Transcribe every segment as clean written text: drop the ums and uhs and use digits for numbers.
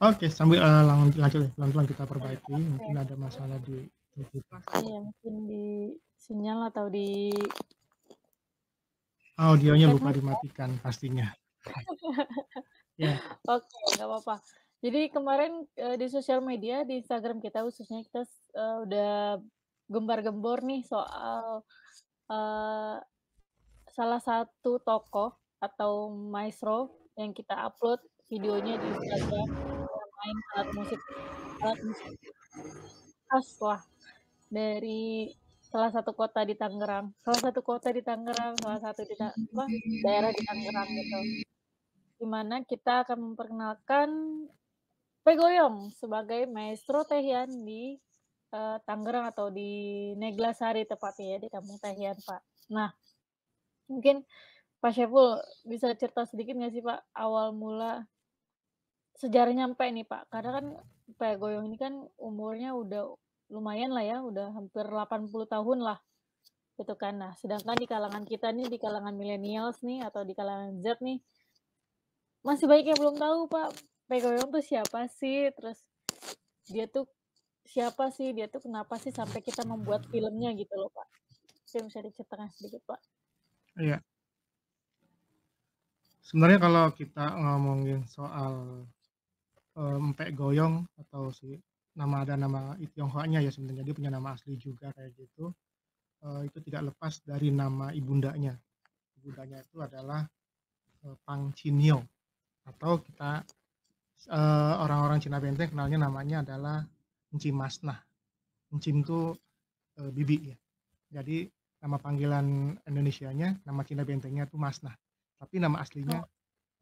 Oke, sambil lanjut ya, pelan-pelan kita perbaiki. Mungkin ada masalah di kita. Iya, mungkin di sinyal atau di Audionya lupa teknis. dimatikan pastinya. Ya, Oke, nggak apa-apa. Jadi kemarin di sosial media, di Instagram kita khususnya kita udah gembar-gembor nih soal eh, salah satu tokoh atau maestro yang kita upload videonya di Instagram yang main alat musik khas lah dari salah satu kota di Tangerang, salah satu kota di Tangerang, salah satu daerah di Tangerang gitu. Di mana kita akan memperkenalkan Pegoyong sebagai maestro tehian di Tangerang atau di Neglasari tepatnya ya, di Kampung Tehian, Pak. Nah, mungkin Pak Syeful bisa cerita sedikit nggak sih Pak, awal mula sejarah nyampe nih Pak? Karena kan Pegoyong ini kan umurnya udah lumayan lah ya, udah hampir 80 tahun lah gitu kan. Nah, sedangkan di kalangan kita nih, di kalangan millennials nih atau di kalangan Z nih, masih banyak yang belum tahu Pak, Pegoyong tuh siapa sih? Terus dia tuh siapa sih? Dia tuh kenapa sih sampai kita membuat filmnya gitu loh Pak? Mungkin bisa diceritakan sedikit Pak. iya. Sebenarnya kalau kita ngomongin soal Empek Goyong atau ada nama Tionghoanya ya, sebenarnya dia punya nama asli juga kayak gitu. Itu tidak lepas dari nama ibundanya. Ibundanya itu adalah Pang Cinyo, atau kita orang-orang Cina Benteng kenalnya namanya adalah Encim Masnah. Encim itu bibi ya. Jadi nama panggilan Indonesianya, nama Cina Bentengnya itu Masnah. Tapi nama aslinya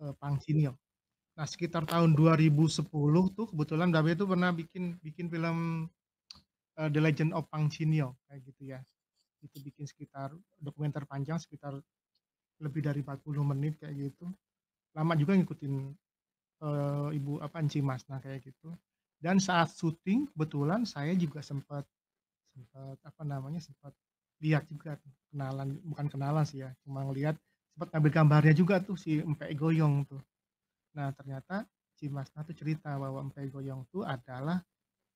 Oh, Pang Cinyo. Nah, sekitar tahun 2010 tuh kebetulan Dabe itu pernah bikin bikin film The Legend of Pang Cinyo kayak gitu ya. Itu bikin sekitar dokumenter panjang sekitar lebih dari 40 menit kayak gitu. Lama juga ngikutin ibu apa Enci Masna kayak gitu. Dan saat syuting kebetulan saya juga sempat sempat apa namanya sempat lihat juga tuh, kenalan bukan kenalan sih ya, cuma ngelihat sempat ngambil gambarnya juga tuh si Empek Goyong tuh. Nah, ternyata si Masna tuh cerita bahwa Empek Goyong tuh adalah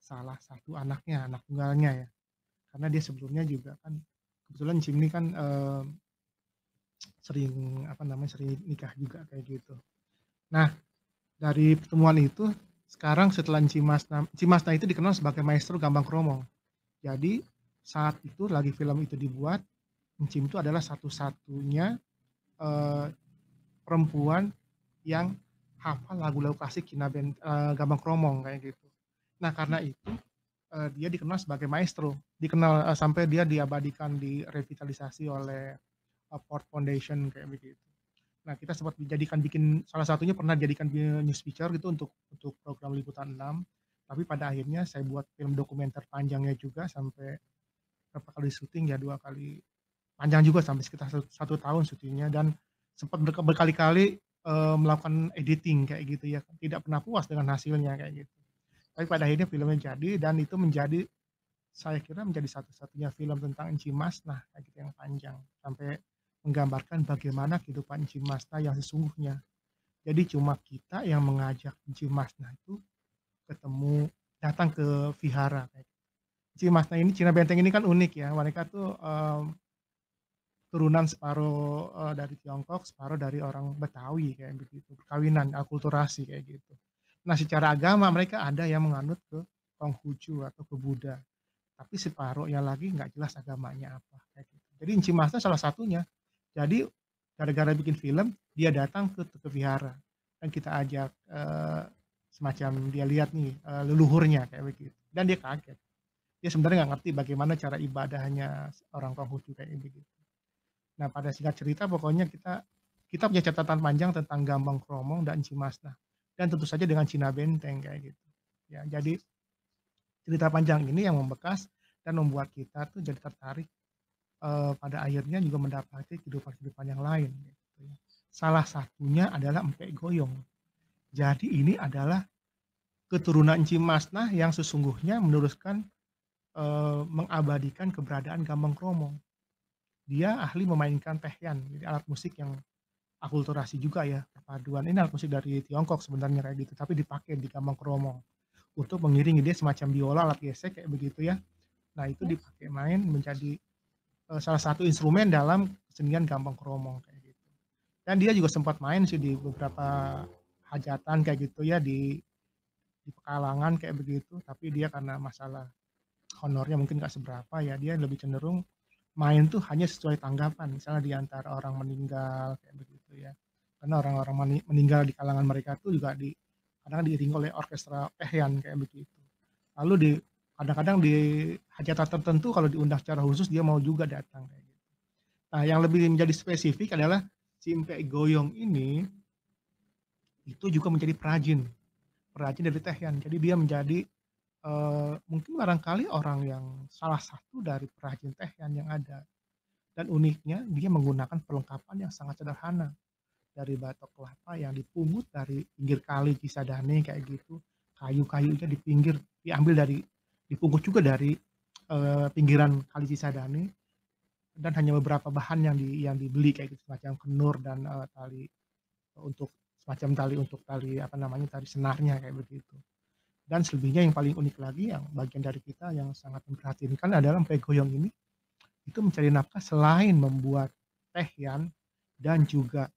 salah satu anaknya, anak tunggalnya ya. Karena dia sebelumnya juga kan kebetulan Cim ini kan sering apa namanya sering nikah juga kayak gitu. Nah, dari pertemuan itu sekarang setelah Cimasna itu dikenal sebagai maestro Gambang Kromong. Jadi saat itu lagi film itu dibuat, Encim itu adalah satu-satunya eh, perempuan yang hafal lagu-lagu klasik Gambang Kromong kayak gitu. Nah, karena itu dia dikenal sebagai maestro, dikenal sampai dia diabadikan, direvitalisasi oleh Ford Foundation kayak begitu. Nah, kita sempat bikin salah satunya pernah dijadikan news feature gitu untuk program Liputan 6. Tapi pada akhirnya saya buat film dokumenter panjangnya juga sampai berapa kali syuting ya, 2 kali panjang juga sampai sekitar 1 tahun syutingnya, dan sempat berkali-kali melakukan editing kayak gitu ya. Tidak pernah puas dengan hasilnya kayak gitu. Tapi pada akhirnya filmnya jadi, dan itu menjadi saya kira menjadi satu-satunya film tentang Encim Masnah kayak gitu yang panjang sampai menggambarkan bagaimana kehidupan Encim Masnah yang sesungguhnya. Jadi cuma kita yang mengajak Encim Masnah itu ketemu, datang ke vihara. Encim Masnah ini, Cina Benteng ini kan unik ya. Mereka tuh turunan separuh dari Tiongkok, separuh dari orang Betawi kayak begitu. Perkawinan, akulturasi kayak gitu. Nah, secara agama mereka ada yang menganut ke Konghucu atau ke Buddha. Tapi separuhnya lagi nggak jelas agamanya apa kayak gitu. Jadi Encim Masnah salah satunya. Jadi gara-gara bikin film dia datang ke vihara dan kita ajak semacam dia lihat nih leluhurnya kayak begitu, dan dia kaget. Dia sebenarnya nggak ngerti bagaimana cara ibadahnya orang Konghucu kayak begitu. Nah, pada singkat cerita pokoknya kita kita punya catatan panjang tentang Gambang Kromong dan Encim Masnah, dan tentu saja dengan Cina Benteng kayak gitu. Ya, jadi cerita panjang ini yang membekas dan membuat kita tuh jadi tertarik pada akhirnya juga mendapati kehidupan-kehidupan yang lain gitu ya. Salah satunya adalah Empek Goyong. Jadi ini adalah keturunan Cimasnah yang sesungguhnya meneruskan, mengabadikan keberadaan Gambang Kromong. Dia ahli memainkan tehyan, jadi alat musik yang akulturasi juga ya, perpaduan ini alat musik dari Tiongkok sebenarnya kayak gitu, tapi dipakai di Gambang Kromong untuk mengiringi, dia semacam biola, alat gesek kayak begitu ya. Nah itu Ya. dipakai main menjadi, salah satu instrumen dalam kesenian Gambang Kromong kayak gitu. Dan dia juga sempat main sih di beberapa hajatan kayak gitu ya, di Pekalongan kayak begitu, tapi dia karena masalah honornya mungkin nggak seberapa ya, dia lebih cenderung main tuh hanya sesuai tanggapan, misalnya di antara orang meninggal kayak begitu ya. Karena orang-orang meninggal di kalangan mereka tuh juga kadang diiringi oleh orkestra ehyan kayak begitu. Lalu kadang-kadang di hajatan tertentu kalau diundang secara khusus dia mau juga datang kayak gitu. Nah, yang lebih menjadi spesifik adalah si Empek Goyong ini itu juga menjadi perajin dari tehyan. Jadi dia menjadi mungkin barangkali orang yang salah satu dari perajin tehyan yang ada. Dan uniknya dia menggunakan perlengkapan yang sangat sederhana, dari batok kelapa yang dipungut dari pinggir kali Cisadane kayak gitu, kayu-kayunya di pinggir dipungut juga dari, pinggiran kali Cisadane, dan hanya beberapa bahan yang dibeli kayak gitu, semacam kenur dan, tali untuk semacam tali untuk apa namanya, tali senarnya kayak begitu. Dan selebihnya yang paling unik lagi yang bagian dari kita yang sangat memprihatinkan adalah Mpek Goyong ini itu mencari nafkah selain membuat tehyan dan juga,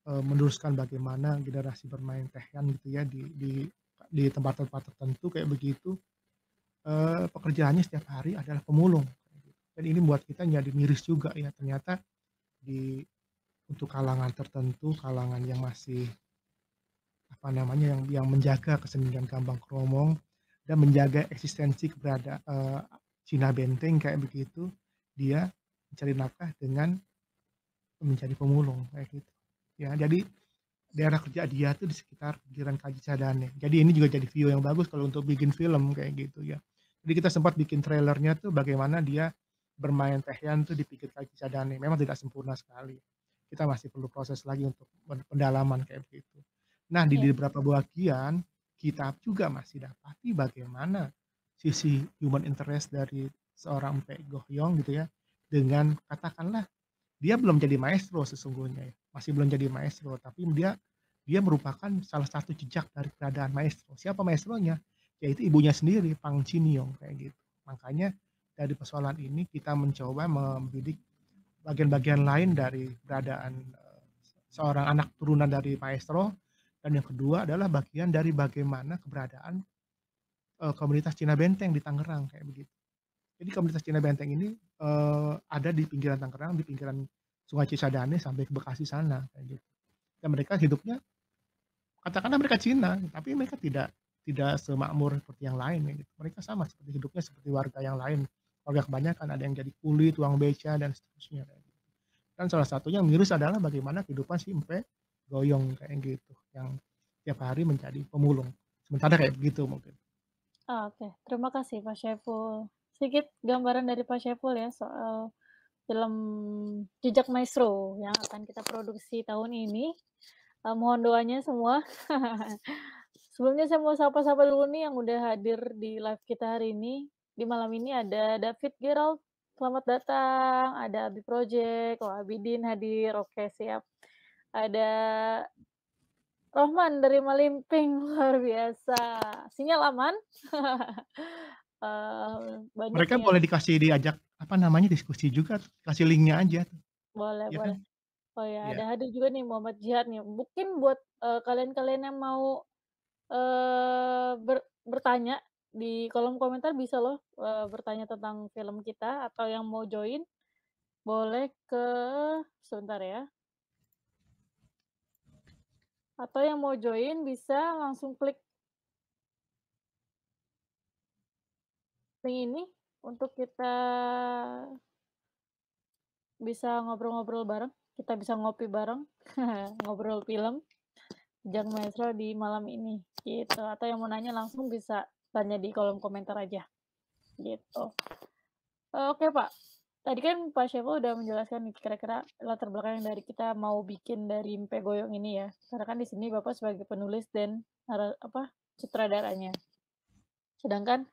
meneruskan bagaimana generasi bermain tehyan gitu ya di tempat-tempat tertentu kayak begitu, pekerjaannya setiap hari adalah pemulung kayak gitu. Dan ini membuat kita jadi miris juga ya, ternyata di untuk kalangan tertentu, kalangan yang masih apa namanya, yang menjaga kesenian Gambang Kromong dan menjaga eksistensi Cina Benteng kayak begitu, dia mencari nafkah dengan menjadi pemulung kayak gitu. Ya, jadi daerah kerja dia tuh di sekitar pinggiran Kali Cisadane. Jadi ini juga jadi view yang bagus kalau untuk bikin film kayak gitu ya. Jadi kita sempat bikin trailernya tuh bagaimana dia bermain tehyan tuh di pinggir Kali Cisadane. Memang tidak sempurna sekali. Kita masih perlu proses lagi untuk pendalaman kayak begitu. Nah, di Ya. beberapa bagian kita juga masih dapati bagaimana sisi human interest dari seorang Mpek Gohyong gitu ya, dengan katakanlah dia belum jadi maestro sesungguhnya ya, masih belum jadi maestro, tapi dia merupakan salah satu jejak dari keberadaan maestro. Siapa maestronya? Yaitu ibunya sendiri, Pang Chiniong kayak gitu. Makanya dari persoalan ini kita mencoba membidik bagian-bagian lain dari keberadaan seorang anak turunan dari maestro, dan yang kedua adalah bagian dari bagaimana keberadaan komunitas Cina Benteng di Tangerang kayak begitu. Jadi komunitas Cina Benteng ini ada di pinggiran Tangerang, di pinggiran Sungai Cisadane sampai ke Bekasi sana kayak gitu. Dan mereka hidupnya katakanlah mereka Cina, tapi mereka tidak semakmur seperti yang lain kayak gitu. Mereka sama seperti hidupnya seperti warga yang lain. Warga kebanyakan ada yang jadi kuli, tukang beca dan seterusnya kayak gitu. Dan salah satunya yang miris adalah bagaimana kehidupan si Empe Goyong kayak gitu, yang tiap hari menjadi pemulung. Sementara kayak begitu mungkin. Oke, terima kasih Pak Syaiful. Sedikit gambaran dari Pak Syaiful ya soal film Jejak Maestro yang akan kita produksi tahun ini. Mohon doanya semua. Sebelumnya saya mau sapa-sapa dulu nih yang udah hadir di live kita hari ini. Di malam ini ada David Gerald, selamat datang. Ada Abi Project, oh Abidin hadir, oke siap. Ada Rohman dari Malimping, luar biasa. Sinyal aman? Banyak Mereka nih yang boleh diajak, apa namanya, diskusi juga, kasih linknya aja tuh, boleh ya kan? boleh. Oh ya, Iya. ada hadir juga nih Muhammad Jihad nih. Mungkin buat, kalian-kalian yang mau, bertanya di kolom komentar bisa loh, bertanya tentang film kita atau yang mau join boleh sebentar ya, atau yang mau join bisa langsung klik link ini untuk kita bisa ngobrol-ngobrol bareng, kita bisa ngopi bareng, ngobrol film, Jang Maestro di malam ini, gitu. Atau yang mau nanya langsung bisa tanya di kolom komentar aja, gitu. Oke Pak, tadi kan Pak Syaiful udah menjelaskan nih kira-kira latar belakang dari kita mau bikin dari Mpe Goyong ini ya, karena kan di sini Bapak sebagai penulis dan apa, sutradaranya. Sedangkan,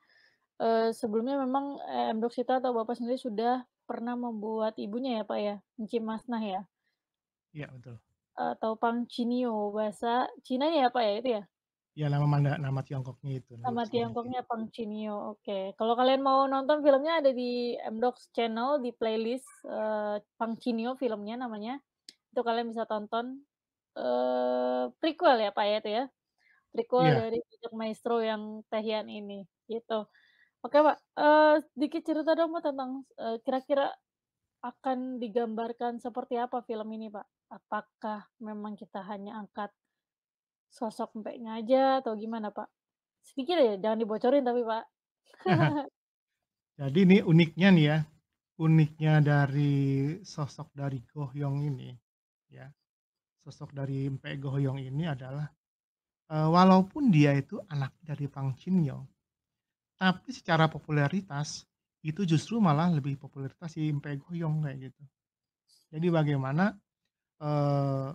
sebelumnya memang, M. Doksita atau Bapak sendiri sudah pernah membuat ibunya ya, Pak, ya? Ence Masnah ya? Iya betul. Atau Pang Cinio, bahasa Cinanya ya, Pak, ya, itu ya? Ya nama Tiongkoknya itu, nama Nama resminya Tiongkoknya gitu. Pang Cinio, oke. Kalau kalian mau nonton filmnya ada di M-Doks Channel, di playlist, Pang Cinio filmnya namanya, itu kalian bisa tonton, prequel ya, Pak, ya, itu ya? Prequel Iya. dari Jejak Maestro yang Taehyung ini, gitu. Oke, Pak, sedikit cerita dong, Pak, tentang, kira-kira akan digambarkan seperti apa film ini, Pak? Apakah memang kita hanya angkat sosok Empeknya aja atau gimana, Pak? Sedikit aja, jangan dibocorin tapi, Pak. Jadi ini uniknya nih ya, uniknya dari sosok dari Go Hyung ini, ya, sosok dari Mpek Go Hyung ini adalah, walaupun dia itu anak dari Pang Shinyo, tapi secara popularitas, itu justru malah lebih popularitas si Mpek Go Hyung kayak gitu. Jadi bagaimana, eee,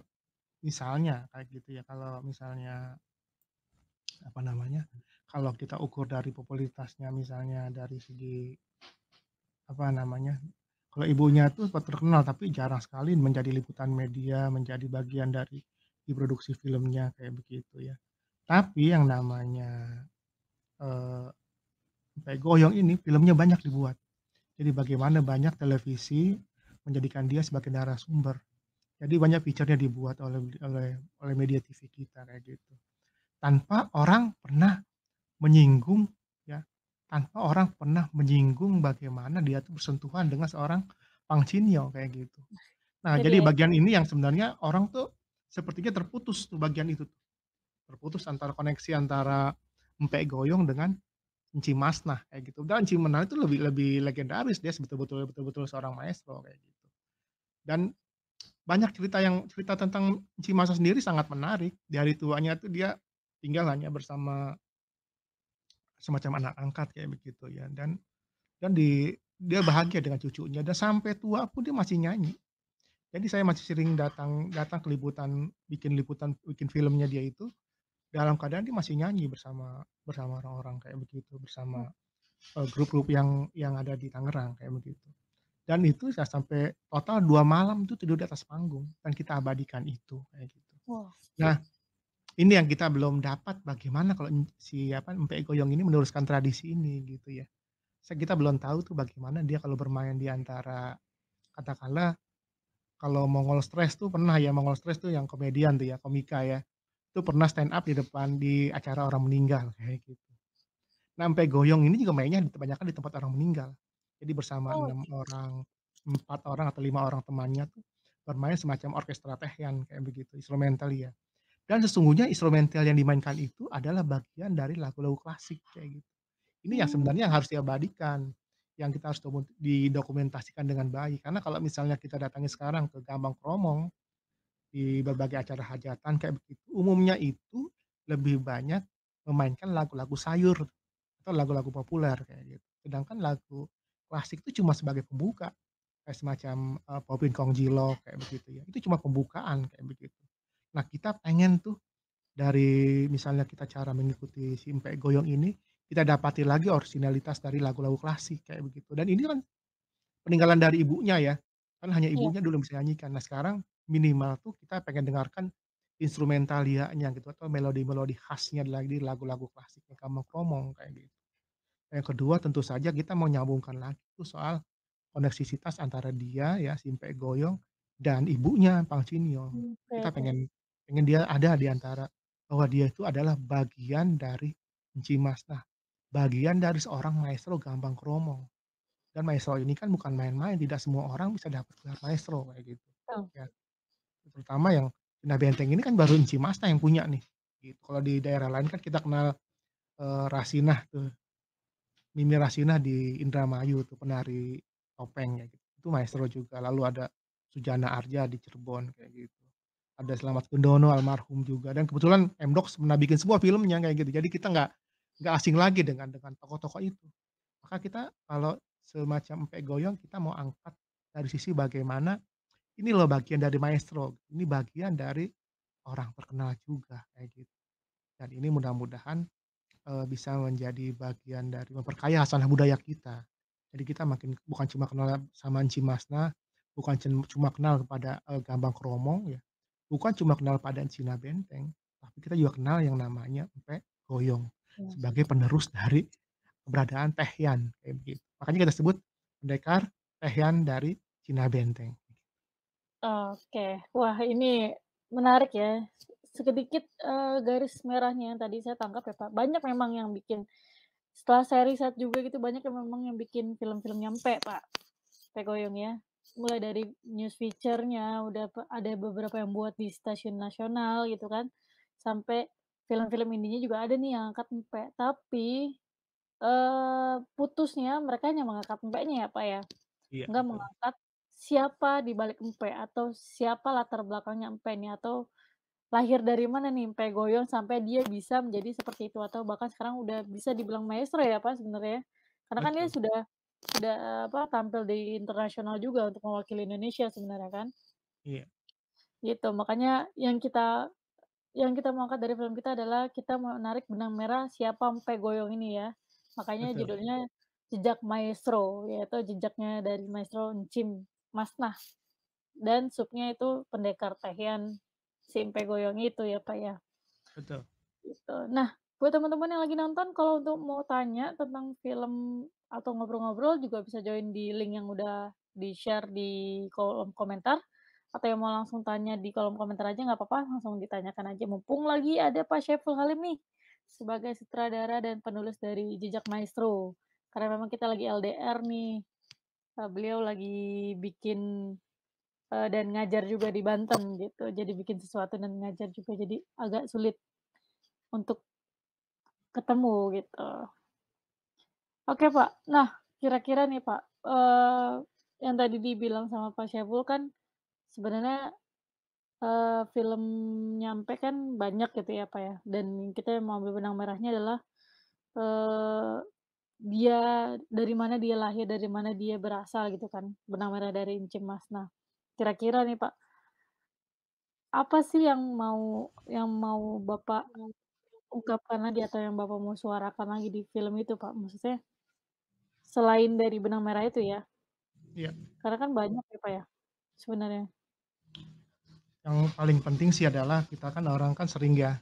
misalnya kayak gitu ya, kalau misalnya, apa namanya, kalau kita ukur dari popularitasnya misalnya dari segi, apa namanya, kalau ibunya tuh terkenal tapi jarang sekali menjadi liputan media, menjadi bagian dari di produksi filmnya kayak begitu ya. Tapi yang namanya, eee, Mpek Goyong ini filmnya banyak dibuat. Jadi bagaimana banyak televisi menjadikan dia sebagai narasumber. Jadi banyak feature-nya dibuat oleh media TV kita kayak gitu. Tanpa orang pernah menyinggung ya, tanpa orang pernah menyinggung bagaimana dia tuh bersentuhan dengan seorang Pang Cinyo kayak gitu. Nah, Jadi jadi ya bagian ini yang sebenarnya orang tuh sepertinya terputus tuh bagian itu tuh, terputus antara koneksi antara Empek Goyong dengan Enci Masnah kayak gitu. Dan Enci Masnah itu lebih lebih legendaris, dia betul-betul seorang maestro kayak gitu. Dan banyak cerita tentang Enci Masnah sendiri sangat menarik. Di hari tuanya tuh dia tinggal hanya bersama semacam anak angkat kayak begitu ya, dan dia bahagia dengan cucunya dan sampai tua pun dia masih nyanyi. Jadi saya masih sering datang datang ke liputan bikin filmnya dia itu, dalam keadaan dia masih nyanyi bersama bersama orang-orang kayak begitu, bersama, grup-grup yang ada di Tangerang kayak begitu. Dan itu saya sampai total 2 malam tuh tidur di atas panggung dan kita abadikan itu, kayak gitu. wah, Nah, ini yang kita belum dapat bagaimana kalau si apa, Empek Goyong ini meneruskan tradisi ini gitu ya. Kita belum tahu tuh bagaimana dia kalau bermain di antara katakanlah kalau Mongol Stres tuh pernah ya, Mongol Stres tuh yang komedian tuh ya, komika ya, itu pernah stand up di depan di acara orang meninggal kayak gitu. Nah, Empek Goyong ini juga mainnya kebanyakan di tempat orang meninggal. Jadi bersama oh, 6 orang, 4 orang atau 5 orang temannya tuh bermain semacam orkestra tehian kayak begitu, instrumental ya. Dan sesungguhnya instrumental yang dimainkan itu adalah bagian dari lagu-lagu klasik kayak gitu. Ini yang mmm, sebenarnya harus diabadikan, yang kita harus didokumentasikan dengan baik. Karena kalau misalnya kita datangi sekarang ke Gambang Kromong, di berbagai acara hajatan kayak begitu, umumnya itu lebih banyak memainkan lagu-lagu sayur atau lagu-lagu populer kayak gitu. Sedangkan lagu klasik itu cuma sebagai pembuka, kayak semacam, Popin Kong Jilok kayak begitu ya, itu cuma pembukaan kayak begitu. Nah, kita pengen tuh dari misalnya kita cara mengikuti si Empek Goyong ini, kita dapati lagi orisinalitas dari lagu-lagu klasik kayak begitu. Dan ini kan peninggalan dari ibunya ya, kan hanya iya, ibunya dulu yang bisa nyanyikan. Nah, sekarang minimal tuh kita pengen dengarkan instrumentalianya gitu atau melodi-melodi khasnya lagi di lagu-lagu klasiknya Gambang Kromong kayak gitu. Yang kedua tentu saja kita mau nyambungkan lagi tuh soal koneksivitas antara dia ya, si Mpek Goyong dan ibunya Pang Cinyo. oke Kita oke. pengen pengen dia ada di antara bahwa dia itu adalah bagian dari Enci Mas. Nah, bagian dari seorang maestro Gambang Kromong. Dan maestro ini kan bukan main-main, tidak semua orang bisa dapat gelar maestro kayak gitu, Oh, ya. Terutama yang Cina Benteng ini kan baru Enci Mas yang punya nih, gitu. Kalau di daerah lain kan kita kenal, Rasinah tuh, Mimi Rasinah di Indramayu tuh penari topeng ya gitu, itu maestro juga. Lalu ada Sujana Arja di Cirebon kayak gitu. Ada Slamet Kundono almarhum juga dan kebetulan M-Docs pernah bikin semua filmnya kayak gitu. Jadi kita nggak asing lagi dengan tokoh-tokoh itu. Maka kita kalau semacam Empek Goyong kita mau angkat dari sisi bagaimana, ini loh bagian dari maestro, ini bagian dari orang terkenal juga kayak gitu. Dan ini mudah-mudahan bisa menjadi bagian dari memperkaya sanah budaya kita. Jadi kita makin bukan cuma kenal sama Encim Masna, bukan cuma kenal kepada, Gambang Kromong ya, bukan cuma kenal pada Cina Benteng, tapi kita juga kenal yang namanya Empek Goyong, Iya. sebagai penerus dari keberadaan Teh Yan, kayak begitu. Makanya kita sebut pendekar Teh Yan dari Cina Benteng. Oke. Wah, ini menarik ya. Sedikit, garis merahnya yang tadi saya tangkap ya, Pak. Banyak memang yang bikin setelah saya riset juga gitu, banyak yang memang yang bikin film-film nyampe, Pak, Tegoyong ya. Mulai dari news feature-nya, udah ada beberapa yang buat di stasiun nasional gitu kan, sampai film-film indinya juga ada nih yang angkat empek. Tapi, putusnya mereka hanya mengangkat empeknya ya, Pak, ya? Iya, Nggak betul, mengangkat siapa di balik empek, atau siapa latar belakangnya empek nih, atau lahir dari mana nih Mpe Goyong sampai dia bisa menjadi seperti itu, atau bahkan sekarang udah bisa dibilang maestro ya, Pak, sebenarnya. Karena kan dia betul, sudah, apa, tampil di internasional juga untuk mewakili Indonesia sebenarnya kan, iya, gitu. Makanya yang kita mau angkat dari film kita adalah kita mau menarik benang merah siapa Mpe Goyong ini ya. Makanya betul, judulnya Jejak Maestro, yaitu jejaknya dari Maestro Encim Masnah, dan subnya itu pendekar tehian si Mpe Goyong itu ya, Pak, ya. betul. Gitu. Nah, buat teman-teman yang lagi nonton kalau untuk mau tanya tentang film atau ngobrol-ngobrol juga bisa join di link yang udah di-share di kolom komentar, atau yang mau langsung tanya di kolom komentar aja nggak apa-apa, langsung ditanyakan aja. Mumpung lagi ada Pak Syaiful Halim nih, sebagai sutradara dan penulis dari Jejak Maestro. Karena memang kita lagi LDR nih, beliau lagi bikin, dan ngajar juga di Banten gitu, jadi bikin sesuatu dan ngajar juga, jadi agak sulit untuk ketemu gitu. Oke, Pak. Nah, kira-kira nih, Pak, yang tadi dibilang sama Pak Syaiful kan sebenarnya, film nyampe kan banyak gitu ya, Pak, ya, dan kita mau ambil benang merahnya adalah, eee, dia dari mana dia lahir, dari mana dia berasal gitu kan, benang merah dari Encim Mas. Nah, kira-kira nih, Pak, apa sih yang mau Bapak ungkapkan lagi atau yang Bapak mau suarakan lagi di film itu, Pak? Maksudnya selain dari benang merah itu ya? Iya, Karena kan banyak ya, Pak, ya, sebenarnya. yang paling penting sih adalah kita kan orang kan sering ya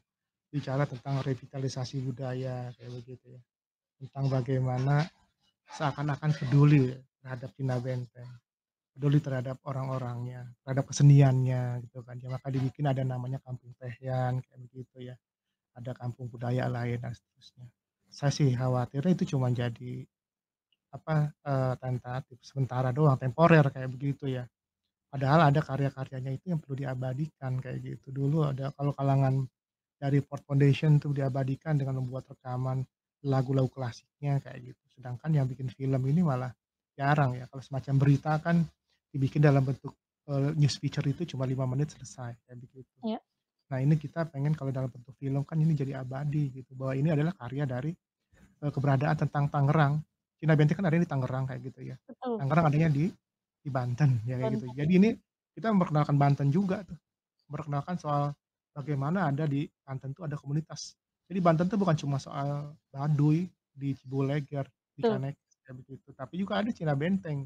bicara tentang revitalisasi budaya kayak begitu ya, tentang bagaimana seakan-akan peduli terhadap Cina Benteng, peduli terhadap orang-orangnya, terhadap keseniannya gitu kan ya, maka dibikin ada namanya Kampung Tehyan kayak begitu ya, ada kampung budaya lain dan seterusnya. Saya sih khawatirnya itu cuma jadi apa, tentatif sementara doang, temporer kayak begitu ya. Padahal ada karya-karyanya itu yang perlu diabadikan kayak gitu. Dulu ada kalau kalangan dari Ford Foundation tuh diabadikan dengan membuat rekaman lagu-lagu klasiknya kayak gitu. Sedangkan yang bikin film ini malah jarang ya, kalau semacam berita kan dibikin dalam bentuk, news feature itu cuma 5 menit selesai, kayak begitu. Iya, Nah ini kita pengen kalau dalam bentuk film kan ini jadi abadi gitu, bahwa ini adalah karya dari, keberadaan tentang Tangerang. Cina Benteng kan adanya di Tangerang kayak gitu ya. betul, Tangerang adanya di Banten ya kayak gitu. Banten, Jadi ini kita memperkenalkan Banten juga tuh. Memperkenalkan soal bagaimana ada di Banten tuh ada komunitas. Jadi Banten tuh bukan cuma soal Baduy di Cibuleger, di betul. Canex, kayak begitu, tapi juga ada Cina Benteng.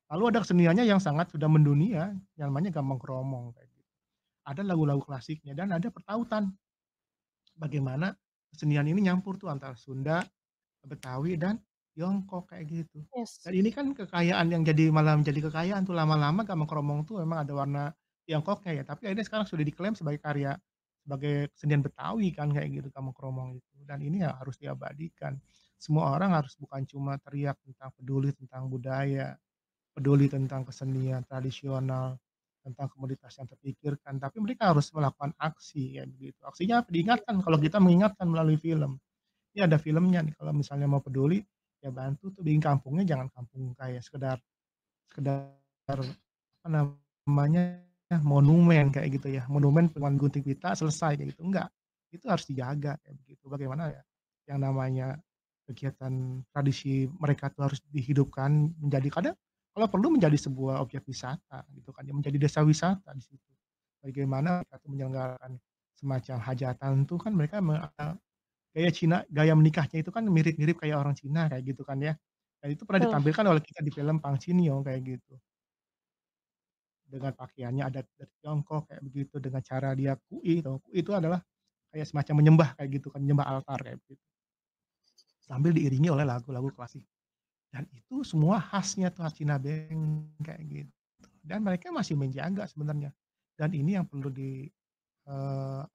Lalu ada keseniannya yang sangat sudah mendunia, yang namanya Gambang Kromong kayak gitu. Ada lagu-lagu klasiknya dan ada pertautan bagaimana kesenian ini nyampur tuh antara Sunda, Betawi, dan Tiongkok kayak gitu. Yes, Dan ini kan kekayaan yang jadi malah menjadi kekayaan tuh lama-lama Gambang Kromong tuh memang ada warna Tiongkoknya ya, tapi akhirnya sekarang sudah diklaim sebagai karya sebagai kesenian Betawi kan kayak gitu Gambang Kromong itu, dan ini ya harus diabadikan. Semua orang harus bukan cuma teriak tentang peduli tentang budaya, peduli tentang kesenian tradisional, tentang komoditas yang terpikirkan, tapi mereka harus melakukan aksi kayak begitu. Aksinya apa? Diingatkan kalau kita mengingatkan melalui film. Ini ada filmnya nih kalau misalnya mau peduli, ya bantu tuh bikin kampungnya jangan kampung kayak sekedar sekedar apa namanya, monumen kayak gitu ya, monumen cuman gunting pita selesai kayak gitu, enggak. Itu harus dijaga kayak begitu. Bagaimana ya, yang namanya kegiatan tradisi mereka tuh harus dihidupkan menjadi kadang kalau perlu menjadi sebuah objek wisata gitu kan ya, menjadi desa wisata di situ. Bagaimana mereka tuh menyelenggarakan semacam hajatan tuh kan mereka gaya Cina, gaya menikahnya itu kan mirip-mirip kayak orang Cina kayak gitu kan ya. Dan itu pernah Betul. ditampilkan oleh kita di film Pang Cinyo kayak gitu. Dengan pakaiannya adat dari Tiongkok kayak begitu, dengan cara dia kui itu. Kui itu adalah kayak semacam menyembah kayak gitu kan, menyembah altar kayak begitu. Sambil diiringi oleh lagu-lagu klasik. Dan itu semua khasnya tuh, khas Cina Beng kayak gitu. Dan mereka masih menjaga sebenarnya. Dan ini yang perlu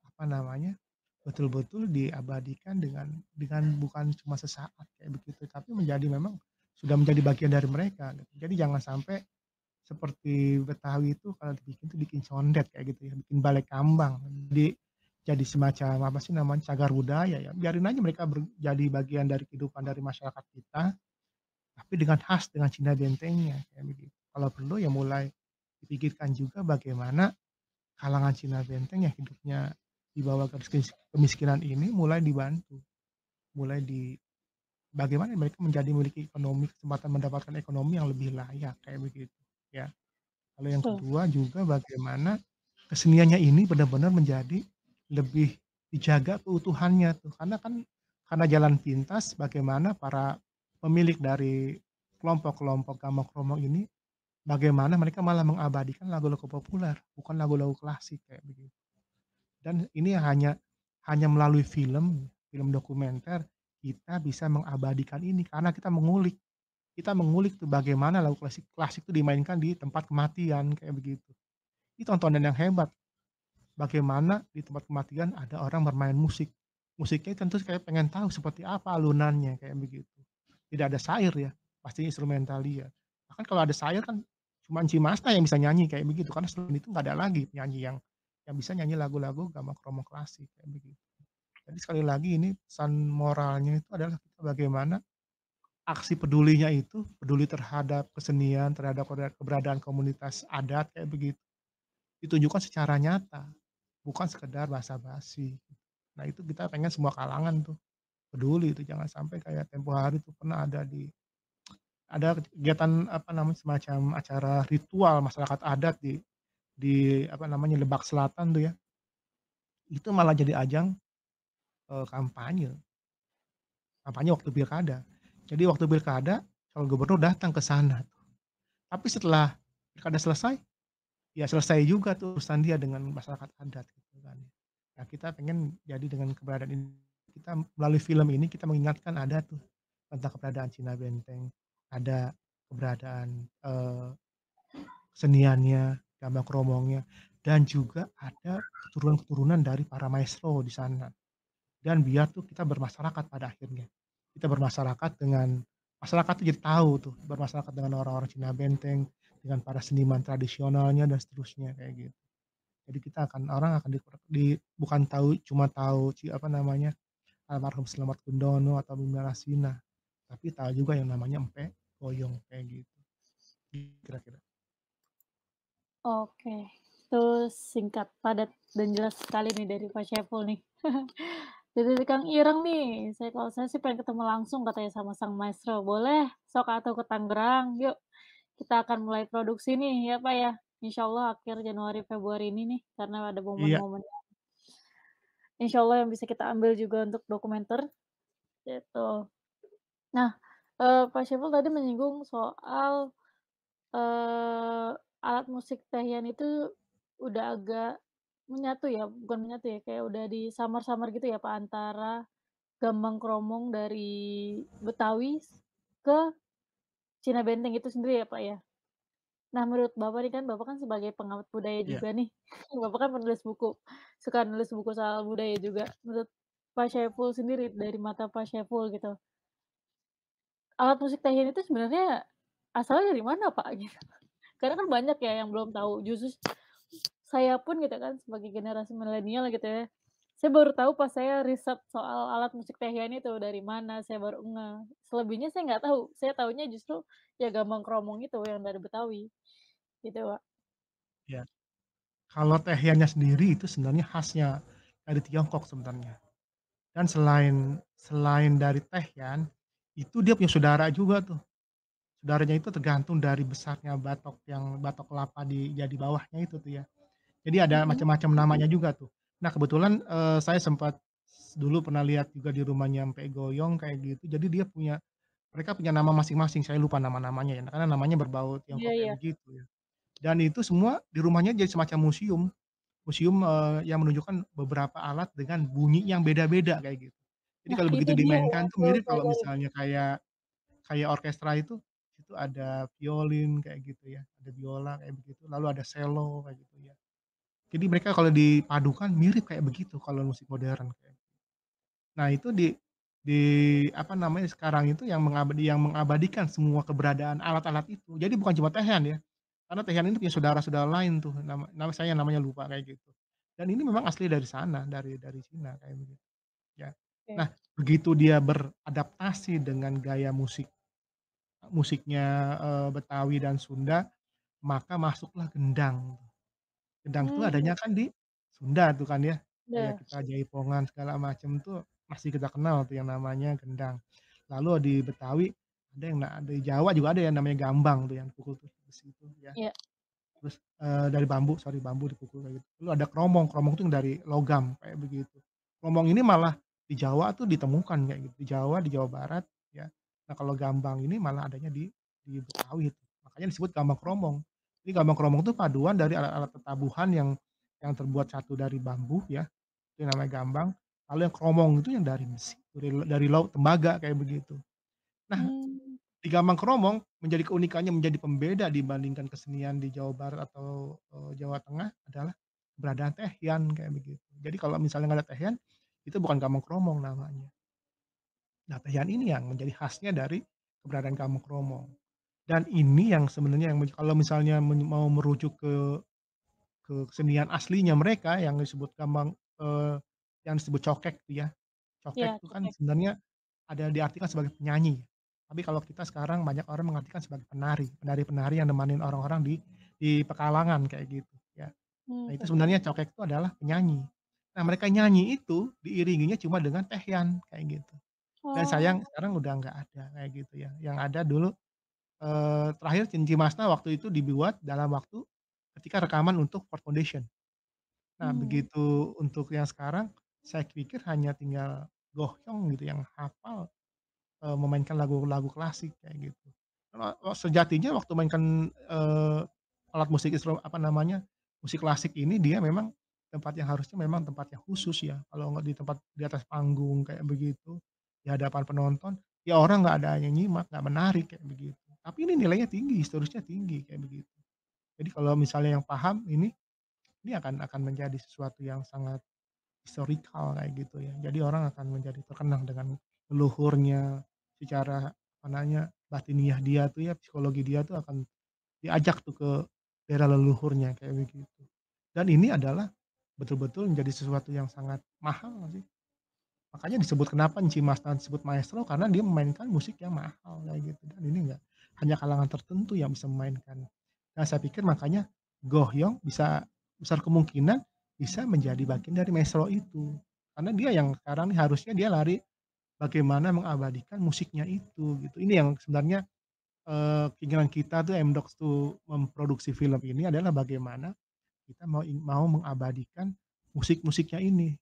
apa namanya, betul-betul diabadikan dengan bukan cuma sesaat kayak begitu, tapi menjadi memang sudah menjadi bagian dari mereka gitu. Jadi jangan sampai seperti Betawi itu kalau dibikin tuh bikin condet kayak gitu ya, bikin balik kambang. Jadi semacam apa sih namanya, cagar budaya ya, biarin aja mereka jadi bagian dari kehidupan dari masyarakat kita, tapi dengan khas, dengan Cina bentengnya kayak begitu. Kalau perlu ya mulai dipikirkan juga bagaimana kalangan Cina benteng yang hidupnya di bawah garis kemiskinan ini mulai dibantu, mulai bagaimana mereka menjadi memiliki ekonomi, kesempatan mendapatkan ekonomi yang lebih layak kayak begitu, ya. Lalu yang Betul. kedua juga bagaimana keseniannya ini benar-benar menjadi lebih dijaga keutuhannya tuh, karena kan karena jalan pintas bagaimana para pemilik dari kelompok-kelompok gambang kromong ini, bagaimana mereka malah mengabadikan lagu-lagu populer, bukan lagu-lagu klasik kayak begitu. Dan ini hanya melalui film dokumenter kita bisa mengabadikan ini karena kita mengulik tuh bagaimana lagu klasik klasik itu dimainkan di tempat kematian kayak begitu. Itu tontonan yang hebat, bagaimana di tempat kematian ada orang bermain musik. Musiknya tentu kayak pengen tahu seperti apa alunannya kayak begitu. Tidak ada syair ya, pasti instrumental dia. Bahkan kalau ada syair kan cuman Cimasna yang bisa nyanyi kayak begitu, karena selain itu nggak ada lagi penyanyi yang bisa nyanyi lagu-lagu gambang kromong klasik kayak begitu. Jadi sekali lagi ini pesan moralnya itu adalah kita bagaimana aksi pedulinya itu, peduli terhadap kesenian, terhadap keberadaan komunitas adat kayak begitu, ditunjukkan secara nyata, bukan sekedar basa-basi. Nah itu kita pengen semua kalangan tuh peduli itu, jangan sampai kayak tempo hari tuh pernah ada kegiatan apa namanya, semacam acara ritual masyarakat adat di apa namanya, Lebak Selatan tuh ya, itu malah jadi ajang, kampanye. Kampanye waktu pilkada. Jadi waktu pilkada, calon gubernur datang ke sana tuh. Tapi setelah pilkada selesai, ya selesai juga tuh urusan dia dengan masyarakat adat gitu kan. Nah kita pengen jadi dengan keberadaan ini, kita melalui film ini kita mengingatkan ada tuh tentang keberadaan Cina Benteng, ada keberadaan, keseniannya, gambang kromongnya, dan juga ada keturunan-keturunan dari para maestro di sana. Dan biar tuh kita bermasyarakat pada akhirnya. Kita bermasyarakat dengan masyarakat tuh jadi tahu tuh, bermasyarakat dengan orang-orang Cina Benteng, dengan para seniman tradisionalnya dan seterusnya kayak gitu. Jadi kita orang akan bukan cuma tahu apa namanya, almarhum Slamet Kundono atau Bumi Lassina, tapi tahu juga yang namanya Empek Goyong kayak gitu, kira-kira. Oke. Itu singkat, padat, dan jelas sekali nih dari Pak Syaiful nih. Dari Kang Ireng nih, kalau saya sih pengen ketemu langsung katanya sama sang maestro. Boleh, sok atuh ke Tangerang, yuk kita akan mulai produksi nih ya, Pak, ya. Insyaallah akhir Januari, Februari ini nih, karena ada Iya momen-momen insyaallah yang bisa kita ambil juga untuk dokumenter, gitu. Nah, Pak Syaiful tadi menyinggung soal, alat musik tehian itu udah agak menyatu ya, bukan menyatu ya, kayak udah disamar-samar gitu ya, Pak, antara gambang kromong dari Betawi ke Cina Benteng itu sendiri ya, Pak, ya? Nah, menurut Bapak nih kan, Bapak kan sebagai pengamat budaya iya. juga nih, Bapak kan penulis buku, suka nulis buku soal budaya juga. Menurut Pak Syaiful sendiri, dari mata Pak Syaiful gitu, alat musik tehian itu sebenarnya asalnya dari mana, Pak? Gitu. Karena kan banyak ya yang belum tahu, justru saya pun gitu kan sebagai generasi milenial gitu ya, saya baru tahu pas saya riset soal alat musik tehian itu dari mana, saya baru ngeh. Selebihnya saya nggak tahu, saya tahunya justru ya gambang kromong itu yang dari Betawi, gitu, Pak. Iya. Kalau tehiannya sendiri itu sebenarnya khasnya dari Tiongkok sebenarnya. Dan selain selain dari tehian, itu dia punya saudara juga tuh. Saudaranya itu tergantung dari besarnya batok kelapa di bawahnya itu tuh ya. Jadi ada Mhm. macam-macam namanya juga tuh. Nah kebetulan, saya sempat dulu pernah lihat juga di rumahnya Mpe Goyong kayak gitu. Jadi mereka punya nama masing-masing, saya lupa nama-namanya ya, karena namanya berbau Iya Tiongkok kayak iya. begitu ya. Dan itu semua di rumahnya jadi semacam museum, museum, yang menunjukkan beberapa alat dengan bunyi yang beda-beda kayak gitu. Jadi Nah kalau itu begitu dia yang dimainkan tuh perlu mirip kalau pelajari. misalnya kayak kayak orkestra itu ada violin kayak gitu ya, ada biola kayak begitu, lalu ada cello kayak gitu ya. Jadi mereka kalau dipadukan mirip kayak begitu kalau musik modern kayak. Nah itu di apa namanya, sekarang itu yang mengabadikan semua keberadaan alat-alat itu. Jadi bukan cuma Tehian ya, karena Tehian ini punya saudara-saudara lain tuh, nama saya namanya lupa kayak gitu. Dan ini memang asli dari sana, dari Cina kayak begitu, ya. Oke. Nah, begitu dia beradaptasi dengan gaya musiknya, Betawi dan Sunda, maka masuklah gendang. Gendang itu Mmm, adanya kan di Sunda tuh kan ya, kayak iya. kita jaipongan segala macem tuh masih kita kenal tuh yang namanya gendang. Lalu di Betawi di Jawa juga ada yang namanya gambang tuh yang pukul tuh besi itu ya. Iya. Terus, dari bambu dipukul kayak gitu. Lalu ada kromong, kromong itu yang dari logam kayak begitu. Kromong ini malah di Jawa tuh ditemukan kayak gitu, di Jawa Barat ya. Nah kalau gambang ini malah adanya di Betawi tuh, makanya disebut gambang kromong. Jadi gambang kromong itu paduan dari alat-alat tatabuhan yang terbuat satu dari bambu ya, itu yang namanya gambang, lalu yang kromong itu yang dari besi, dari laut tembaga kayak begitu. Nah Mmm. di Gambang Kromong menjadi keunikannya menjadi pembeda dibandingkan kesenian di Jawa Barat atau, Jawa Tengah adalah keberadaan tehian kayak begitu. Jadi kalau misalnya nggak ada tehian, itu bukan Gambang Kromong namanya. Nah tehian ini yang menjadi khasnya dari keberadaan Gambang Kromong. Dan ini yang sebenarnya kalau misalnya mau merujuk ke kesenian aslinya mereka yang disebut yang disebut cokek itu ya. Iya, Cokek itu kan cokek. sebenarnya ada diartikan sebagai penyanyi. Tapi kalau kita sekarang banyak orang mengartikan sebagai penari, penari-penari yang nemanin orang-orang di Pekalongan kayak gitu ya. Nah itu Cokek. sebenarnya cokek itu adalah penyanyi. Nah mereka nyanyi itu diiringinya cuma dengan tehian kayak gitu. Dan sayang Oh. sekarang udah nggak ada kayak gitu ya. Yang ada dulu, terakhir Cincimashna waktu itu dibuat dalam waktu ketika rekaman untuk Ford Foundation. Nah, Mmm. begitu untuk yang sekarang, saya pikir hanya tinggal Gohyong gitu yang hafal, memainkan lagu-lagu klasik kayak gitu. Sejatinya waktu mainkan, alat musik apa namanya, musik klasik ini dia memang tempat yang harusnya memang tempat yang khusus ya, kalau nggak di tempat di atas panggung kayak begitu, di hadapan penonton, ya orang nggak ada yang nyimak, nggak menarik kayak begitu. Tapi ini nilainya tinggi, historisnya tinggi kayak begitu. Jadi kalau misalnya yang paham ini akan menjadi sesuatu yang sangat historikal kayak gitu ya. Jadi orang akan menjadi terkenang dengan leluhurnya, secara apa namanya, batiniah dia tuh ya, psikologi dia tuh akan diajak tuh ke daerah leluhurnya kayak begitu. Dan ini adalah betul-betul menjadi sesuatu yang sangat mahal sih. Makanya disebut kenapa Encik Mas Tan disebut maestro karena dia memainkan musik yang mahal kayak gitu, dan ini enggak hanya kalangan tertentu yang bisa memainkan. Nah saya pikir makanya Gohyong besar kemungkinan bisa menjadi bagian dari maestro itu. Karena dia yang sekarang nih harusnya dia lari bagaimana mengabadikan musiknya itu gitu. Ini yang sebenarnya, keinginan kita tuh Mdocs tuh memproduksi film ini adalah bagaimana kita mau mengabadikan musik-musiknya ini.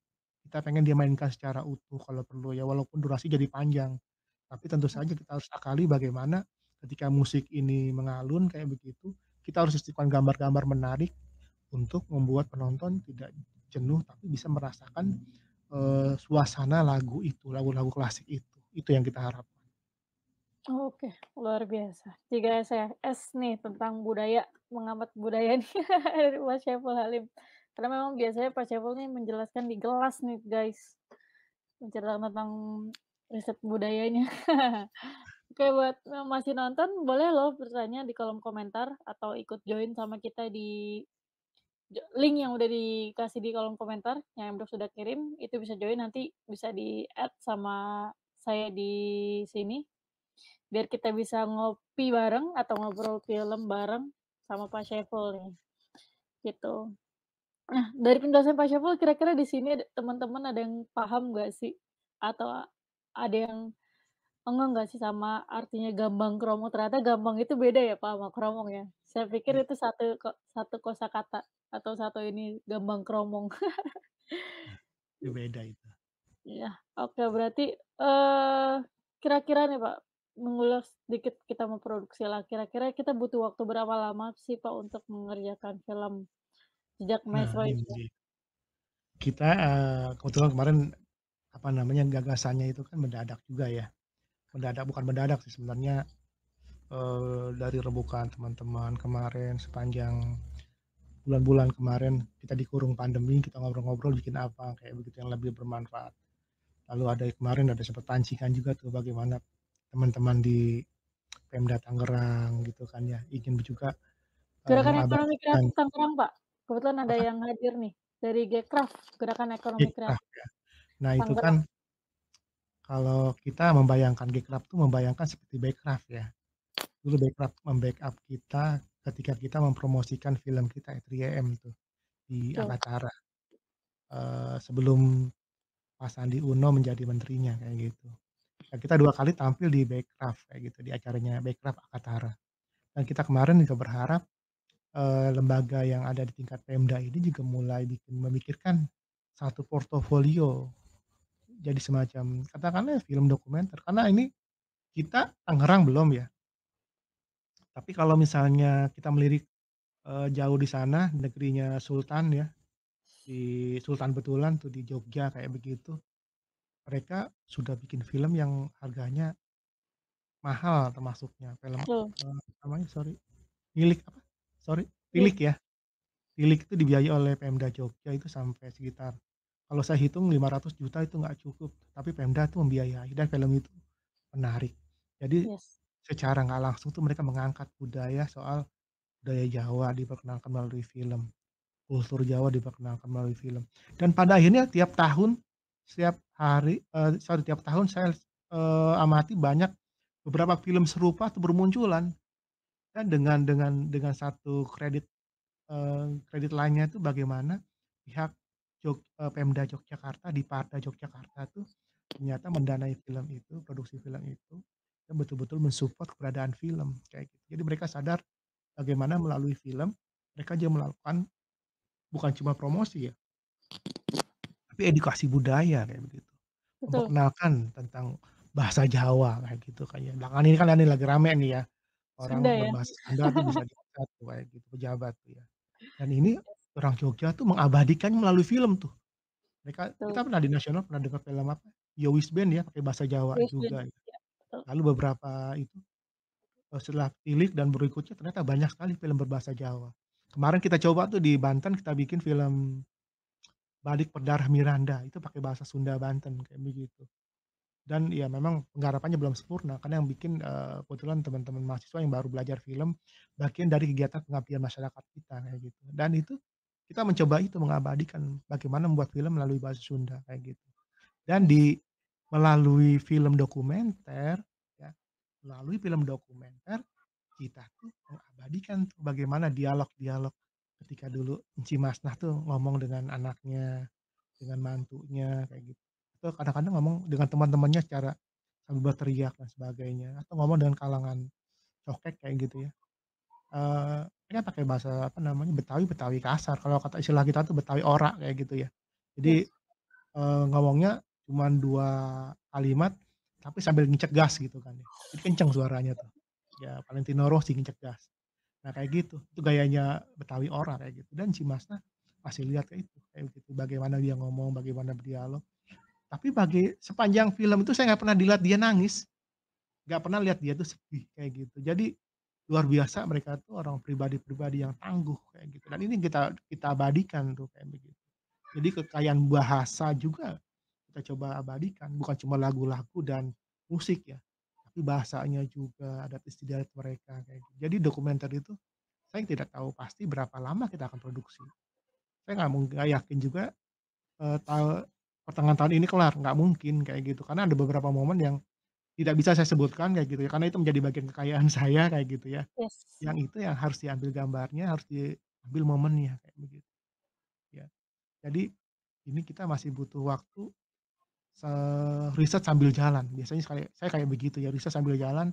Kita pengen dia mainkan secara utuh kalau perlu ya, walaupun durasi jadi panjang. Tapi tentu saja kita harus akali bagaimana ketika musik ini mengalun kayak begitu, kita harus sisipkan gambar-gambar menarik untuk membuat penonton tidak jenuh, tapi bisa merasakan, suasana lagu itu, lagu-lagu klasik itu. Itu yang kita harapkan. Oke, luar biasa. Jika saya S nih tentang budaya, mengamat budaya nih dari Mas Syaiful Halim. Karena memang biasanya Pak Syaiful nih menjelaskan di kelas nih guys, menceritakan tentang riset budayanya. Oke, buat yang masih nonton boleh loh bertanya di kolom komentar atau ikut join sama kita di link yang udah dikasih di kolom komentar yang Mdok sudah kirim, itu bisa join nanti bisa di-add sama saya di sini, biar kita bisa ngopi bareng atau ngobrol film bareng sama Pak Syaiful nih, gitu. Nah, dari penjelasan Pak Syaiful kira-kira di sini teman-teman ada yang paham nggak sih? Atau ada yang enggak nggak sih sama artinya gambang kromong, ternyata gambang itu beda ya Pak sama kromong ya? Saya pikir Iya, itu satu kosakata atau satu ini gambang kromong. itu beda itu. Iya, oke berarti, kira-kira nih Pak, mengulas sedikit kita memproduksi lah, kira-kira kita butuh waktu berapa lama sih Pak untuk mengerjakan film Jejak Nah, Maestro ini itu? dia. Kita, kebetulan kemarin, apa namanya, gagasannya itu kan mendadak juga ya. Mendadak bukan mendadak sih sebenarnya, dari rembukan teman-teman kemarin sepanjang bulan-bulan kemarin kita dikurung pandemi, kita ngobrol-ngobrol bikin apa, kayak begitu yang lebih bermanfaat. Lalu ada kemarin ada sempet pancingan juga tuh bagaimana teman-teman di Pemda Tangerang gitu kan ya, ingin juga, Gerakan Ekonomi mengabadikan Kreatif Tangerang Pak, kebetulan ada apa, yang hadir nih, dari Gecraft, Gerakan Ekonomi Gcraft Kreatif ya. Nah itu kan Tangerang. kalau kita membayangkan Gcraft tuh membayangkan seperti Bekraf ya. Dulu Bekraf mem-backup kita ketika kita mempromosikan film kita E3YM tuh di Betul, Akatara, sebelum Pak Sandi Uno menjadi menterinya kayak gitu. Nah kita 2 kali tampil di Bekraf kayak gitu, di acaranya Bekraf Akatara. Dan kita kemarin juga berharap, lembaga yang ada di tingkat Pemda ini juga mulai memikirkan satu portofolio, jadi semacam katakanlah film dokumenter, karena ini kita Tangerang belum ya, tapi kalau misalnya kita melirik, jauh di sana negerinya Sultan ya, di Sultan Betulan tuh di Jogja kayak begitu, mereka sudah bikin film yang harganya mahal termasuknya film, betul, namanya sorry, Tilik apa? Sorry, iya, Tilik ya. Tilik itu dibiayai oleh Pemda Jogja itu sampai sekitar kalau saya hitung 500 juta itu nggak cukup, tapi Pemda tuh membiayai dan film itu menarik. Jadi yes, secara nggak langsung tuh mereka mengangkat budaya soal budaya Jawa diperkenalkan melalui film, kultur Jawa diperkenalkan melalui film. Dan pada akhirnya tiap tahun, setiap hari tiap tahun saya, amati banyak beberapa film serupa tuh bermunculan dan dengan satu kredit lainnya itu bagaimana pihak Pemda Yogyakarta, Diparda Yogyakarta tuh ternyata mendanai film itu, produksi film itu, dan betul-betul mensupport keberadaan film, kayak gitu. Jadi mereka sadar bagaimana melalui film, mereka juga melakukan bukan cuma promosi ya, tapi edukasi budaya kayak begitu. betul, Memperkenalkan tentang bahasa Jawa kayak gitu kan ya. Belakangan ini kan ini lagi rame nih ya, Sunda orang ya? berbahasa Sunda tuh bisa diangkat tuh kayak gitu, pejabat tuh ya. Dan ini orang Jogja tuh mengabadikannya melalui film tuh. Kita Betul, pernah di nasional pernah dengar film apa, Yo Wis Band ya pakai bahasa Jawa yes, juga ya. iya, betul, Lalu beberapa itu, setelah Tilik dan berikutnya ternyata banyak sekali film berbahasa Jawa. Kemarin kita coba tuh di Banten kita bikin film Badik Berdarah Miranda, itu pakai bahasa Sunda Banten kayak begitu. Dan ya memang penggarapannya belum sempurna karena yang bikin, kebetulan teman-teman mahasiswa yang baru belajar film, bagian dari kegiatan pengabdian masyarakat kita kayak gitu. Dan itu kita mencoba itu mengabadikan bagaimana membuat film melalui bahasa Sunda kayak gitu. Dan yes, melalui film dokumenter ya, melalui film dokumenter kita tuh mengabadikan tuh bagaimana dialog-dialog ketika dulu Enci Masnah tuh ngomong dengan anaknya, dengan mantunya kayak gitu. Atau kadang-kadang ngomong dengan teman-temannya secara sambil berteriak dan sebagainya, atau ngomong dengan kalangan cokek kayak gitu ya. Mereka pakai bahasa apa namanya, Betawi kasar, kalau kata istilah kita tuh Betawi ora kayak gitu ya. Jadi, yes, ngomongnya cuman 2 kalimat, tapi sambil ngincek gas gitu kan ya. Jadi kenceng suaranya tuh. Ya Valentino Rossi ngincek gas. Nah kayak gitu, itu gayanya Betawi ora kayak gitu. Dan si Masnya kasih lihat kayak gitu, bagaimana dia ngomong, bagaimana berdialog. Tapi sepanjang film itu saya nggak pernah dilihat dia nangis, nggak pernah lihat dia tuh sedih kayak gitu. Jadi luar biasa mereka tuh orang pribadi-pribadi yang tangguh kayak gitu. Dan ini kita kita abadikan tuh kayak begitu. Jadi kekayaan bahasa juga kita coba abadikan, bukan cuma lagu-lagu dan musik ya, tapi bahasanya juga, adat istiadat mereka kayak gitu. Jadi dokumenter itu saya tidak tahu pasti berapa lama kita akan produksi. Saya nggak yakin juga, eee, ta pertengahan tahun ini kelar, nggak mungkin kayak gitu. Karena ada beberapa momen yang tidak bisa saya sebutkan kayak gitu ya, karena itu menjadi bagian kekayaan saya kayak gitu ya. yes, Yang itu yang harus diambil gambarnya, harus diambil momennya kayak begitu, ya. Jadi ini kita masih butuh waktu riset sambil jalan, biasanya saya kayak begitu ya, riset sambil jalan,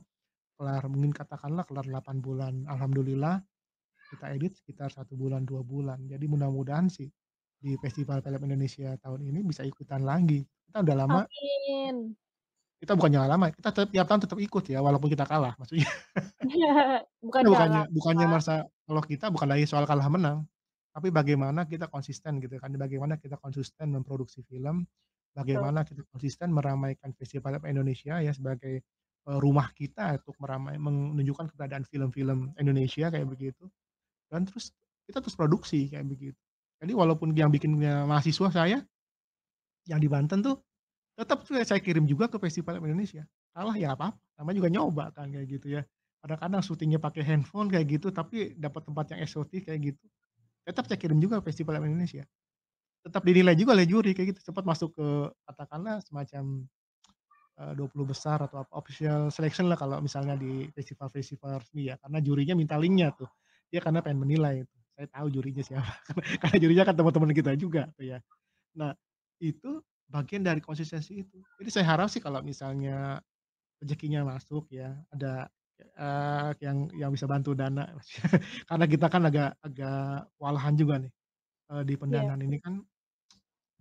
kelar mungkin katakanlah kelar 8 bulan, alhamdulillah kita edit sekitar 1 bulan, 2 bulan. Jadi mudah-mudahan sih di Festival Film Indonesia tahun ini bisa ikutan lagi. Kita udah lama Amin. kita bukannya nggak lama, kita tetep tiap tahun tetep ikut ya walaupun kita kalah maksudnya. Bukan Kita kalah, bukannya Pak. merasa kalau kita bukan lagi soal kalah menang, tapi bagaimana kita konsisten gitu kan, bagaimana kita konsisten memproduksi film, Betul. bagaimana kita konsisten meramaikan Festival Film Indonesia ya sebagai, rumah kita untuk menunjukkan keberadaan film-film Indonesia kayak begitu, dan terus kita terus produksi kayak begitu. Jadi walaupun yang bikinnya mahasiswa saya, yang di Banten tuh tetep tuh ya saya kirim juga ke Festival Film Indonesia. Kalah ya nggak apa-apa, namanya juga nyoba kan kayak gitu ya. Kadang-kadang syutingnya pakai handphone kayak gitu, tapi dapat tempat yang eksotik kayak gitu, tetap saya kirim juga ke Festival Film Indonesia. Tetap dinilai juga oleh juri kayak gitu, sempat masuk ke katakanlah semacam, 20 besar atau apa, official selection lah kalau misalnya di festival-festival resmi ya, karena jurinya minta linknya tuh. Dia karena pengen menilai tuh, saya tahu jurinya siapa, karena jurinya kan teman-teman kita juga tuh ya. Nah, itu bagian dari konsistensi itu. Jadi saya harap sih kalau misalnya rezekinya masuk ya, ada, yang bisa bantu dana, karena kita kan agak agak kewalahan juga nih, di Iya, pendanaan ini kan,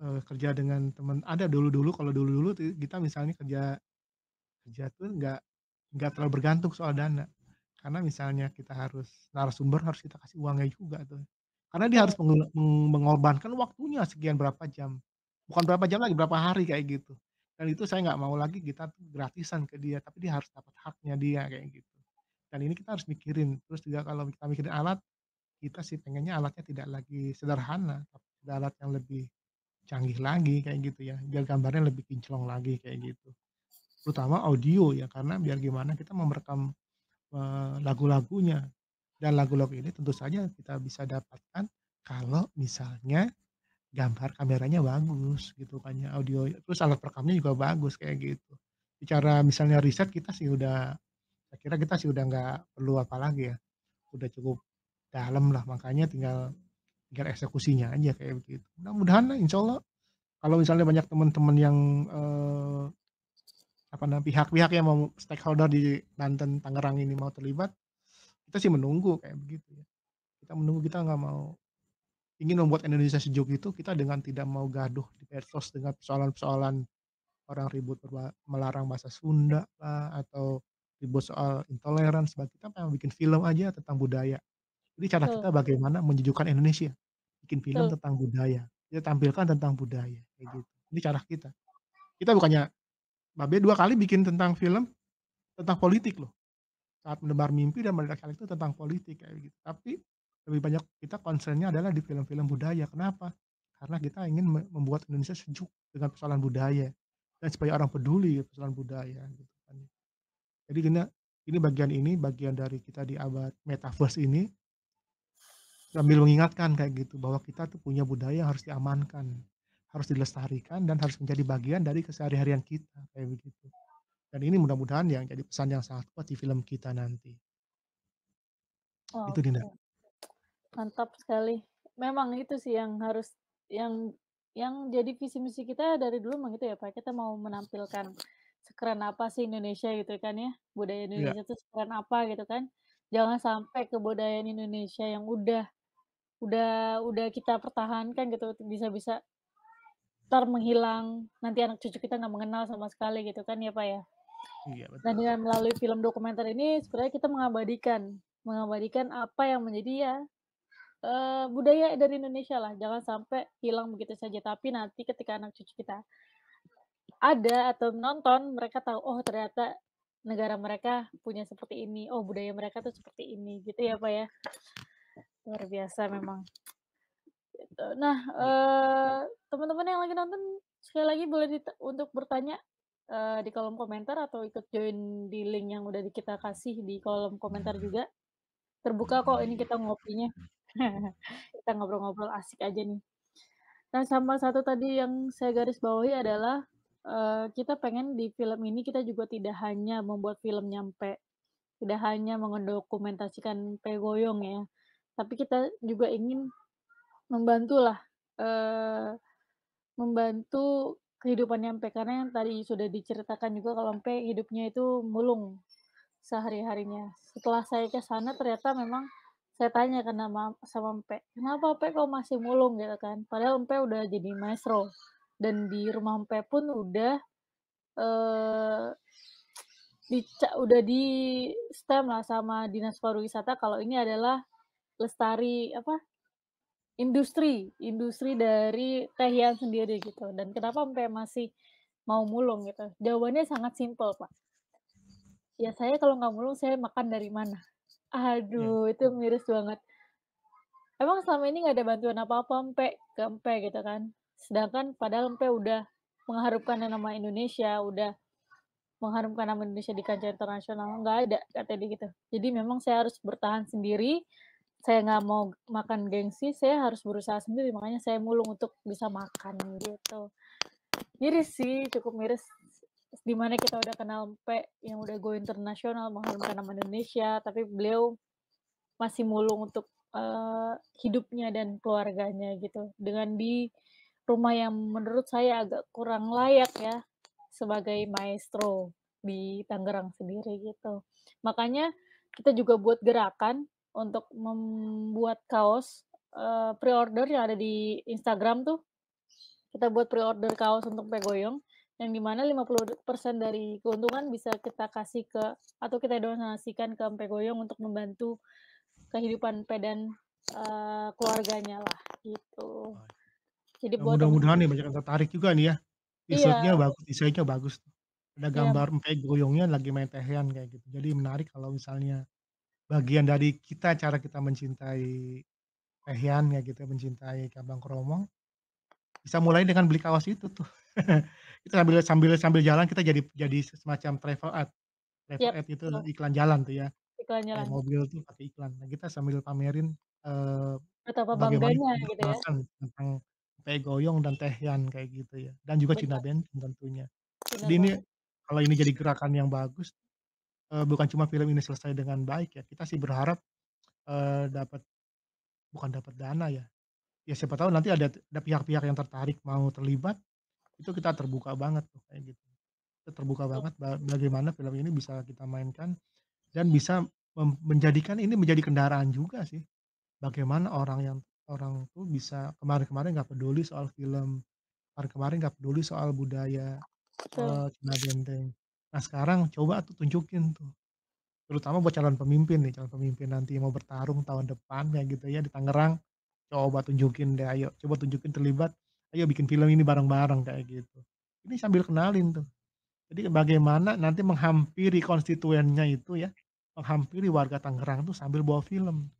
kerja dengan teman ada dulu-dulu kalau dulu-dulu tuh kita misalnya kerja kerja tuh nggak terlalu bergantung soal dana. Karena misalnya kita harus narasumber harus kita kasih uangnya juga tuh. Karena dia harus betul, mengorbankan waktunya sekian berapa jam. Bukan berapa jam lagi, berapa hari kayak gitu. Dan itu saya nggak mau lagi kita tuh gratisan ke dia, tapi dia harus dapat haknya dia kayak gitu. Dan ini kita harus mikirin, terus juga kalau kita mikirin alat, kita sih pengennya alatnya tidak lagi sederhana, tapi ada alat yang lebih canggih lagi kayak gitu ya, biar gambarnya lebih kinclong lagi kayak gitu. Terutama audio ya, karena biar gimana kita mau merekam, lagu-lagunya, dan lagu-lagu ini tentu saja kita bisa dapatkan kalau misalnya gambar kameranya bagus gitu kan ya, audio terus alat perekamnya juga bagus kayak gitu. Secara misalnya riset kita sih udah saya kira kita sih udah nggak perlu apa lagi ya, udah cukup dalam lah, makanya tinggal tinggal eksekusinya aja kayak begitu. Mudah-mudahan lah insyaallah kalau misalnya banyak teman-teman yang, apa namanya, pihak-pihak yang mau stakeholder di Banten, Tangerang ini mau terlibat, kita sih menunggu kayak begitu ya. Kita menunggu, kita nggak mau ingin membuat Indonesia sejuk itu kita dengan tidak mau gaduh di medsos dengan persoalan-persoalan orang ribut melarang bahasa Sunda lah, atau ribut soal intoleransi, kita pengen bikin film aja tentang budaya. Jadi cara betul, kita bagaimana menyejukkan Indonesia, bikin film betul, tentang budaya, kita tampilkan tentang budaya, kayak gitu. Ini cara kita. Kita bukannya Babe 2 kali bikin tentang film tentang politik loh. Saat Menebar Mimpi dan Meledak Nyala itu tentang politik kayak gitu. Tapi lebih banyak kita concern-nya adalah di film-film budaya. Kenapa? Karena kita ingin membuat Indonesia sejuk dengan persoalan budaya dan supaya orang peduli persoalan budaya gitu kan. Jadi ini bagian dari kita di abad metaverse ini sambil mengingatkan kayak gitu bahwa kita tuh punya budaya yang harus diamankan, harus dilestarikan dan harus menjadi bagian dari keseharian kita kayak begitu. Dan ini mudah-mudahan yang jadi pesan yang sangat kuat di film kita nanti. Itu Dinda. oke. Mantap sekali. Memang itu sih yang harus yang jadi visi misi kita dari dulu memang itu ya, Pak, kita mau menampilkan sekeren apa sih Indonesia gitu kan ya, budaya Iya. Indonesia itu sekeren apa gitu kan. Jangan sampai kebudayaan Indonesia yang udah kita pertahankan gitu, bisa-bisa entar menghilang, nanti anak cucu kita nggak mengenal sama sekali gitu kan ya, Pak, ya. Iya Nah, betul. dengan melalui film dokumenter ini sebenarnya kita mengabadikan mengabadikan apa yang menjadi ya budaya dari Indonesia lah, jangan sampai hilang begitu saja, tapi nanti ketika anak cucu kita ada atau menonton, mereka tahu, oh ternyata negara mereka punya seperti ini, oh budaya mereka tuh seperti ini, gitu ya, Pak, ya. Luar biasa memang, gitu. Nah, Iya. teman-teman yang lagi nonton, sekali lagi boleh untuk bertanya, di kolom komentar atau ikut join di link yang udah kita kasih di kolom komentar juga. Terbuka kok ini kita ngopinya. Kita ngobrol-ngobrol asik aja nih. Nah, sama satu tadi yang saya garis bawahi adalah, kita pengen di film ini kita juga tidak hanya membuat film nyampe, tidak hanya mendokumentasikan Pegoyong ya, tapi kita juga ingin membantulah, eee, membantu kehidupan Nyampe, karena yang tadi sudah diceritakan juga kalau Mpe hidupnya itu mulung sehari-harinya. Setelah saya ke sana ternyata memang saya tanya kan sama Empe, "Kenapa Empe kok masih mulung?" Gitu kan. Padahal Empe udah jadi maestro, dan di rumah Empe pun udah, eee, udah di-stem lah sama Dinas Pariwisata kalau ini adalah lestari apa, industri dari tehian sendiri gitu, dan kenapa Empe masih mau mulung gitu. Jawabannya sangat simpel, Pak. "Ya saya kalau nggak mulung saya makan dari mana?" Iya. Aduh, itu miris banget. Emang selama ini nggak ada bantuan apa-apa ke Empe gitu kan. Sedangkan padahal Empe udah mengharumkan nama Indonesia, udah mengharumkan nama Indonesia di kancah internasional, nggak ada katanya dia gitu. Jadi memang saya harus bertahan sendiri, saya nggak mau makan gengsi, saya harus berusaha sendiri, makanya saya mulung untuk bisa makan gitu. Miris sih, cukup miris, di mana kita udah kenal Empe yang udah go internasional, mengharumkan nama Indonesia, tapi beliau masih mulung untuk, hidupnya dan keluarganya gitu, dengan di rumah yang menurut saya agak kurang layak ya, sebagai maestro di Tangerang sendiri gitu. Makanya kita juga buat gerakan untuk membuat kaos, pre-order yang ada di Instagram tuh, kita buat pre-order kaos untuk Pegoyong, yang di mana 50% dari keuntungan bisa kita kasih ke atau kita donasikan ke Pegoyong untuk membantu kehidupan Pe dan, keluarganya lah, gitu. Wah, Jadi ya buat mudah-mudahan nih banyak yang tertarik juga nih ya. iya, Desainnya bagus tuh. Ada iya, gambar empek goyongnya lagi main tehian kayak gitu. Jadi menarik kalau misalnya bagian dari kita, cara kita mencintai tehian kayak gitu, mencintai Gambang Kromong, bisa mulai dengan beli kaos itu tuh. Kita sambil sambil sambil jalan kita jadi semacam travel yap, ad itu betul, iklan jalan tuh ya, iklan kayak jalan. mobil tuh pakai iklan. Nah kita sambil pamerin, eee, Betapa bagaimana bangganya kita gitu ya, memperkenalkan tentang empek goyong dan tehian kayak gitu ya, dan juga Cina benar, Benteng tentunya. Jadi benar ini banget. kalau ini jadi gerakan yang bagus, bukan cuma film ini selesai dengan baik ya, kita sih berharap, dapat bukan dapat dana ya, ya siapa tahu nanti ada pihak-pihak yang tertarik mau terlibat, itu kita terbuka banget tuh kayak gitu. Kita terbuka Betul, banget bagaimana film ini bisa kita mainkan dan bisa menjadikan ini menjadi kendaraan juga sih. Bagaimana orang tuh bisa kemarin-kemarin nggak peduli soal film, kemarin-kemarin nggak peduli soal budaya, betul, Cina Benteng. Nah sekarang coba tuh tunjukin tuh. Terutama buat calon pemimpin nih, calon pemimpin nanti mau bertarung tahun depan kayak gitu ya di Tangerang, coba tunjukin deh ayo, coba tunjukin terlibat, ayo bikin film ini bareng-bareng kayak gitu. Ini sambil kenalin tuh, jadi bagaimana nanti menghampiri konstituennya itu ya, menghampiri warga Tangerang tuh sambil bawa film.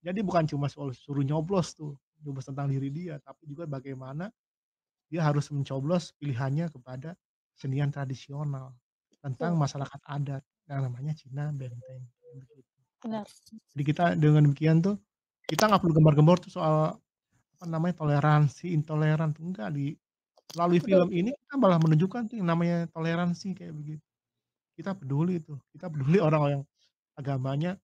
Jadi bukan cuma soal suruh nyoblos tuh, nyoblos tentang diri dia, tapi juga bagaimana dia harus mencoblos pilihannya kepada kesenian tradisional, tentang betul, masyarakat adat yang namanya Cina Benteng, kayak begitu. benar. Jadi kita dengan demikian tuh, kita nggak perlu gembar-gembor tuh soal, apa namanya, toleransi, intoleran, tuh enggak, melalui Betul, film ini kita malah menunjukkan tuh yang namanya toleransi kayak begitu. Kita peduli tuh, kita peduli orang yang agamanya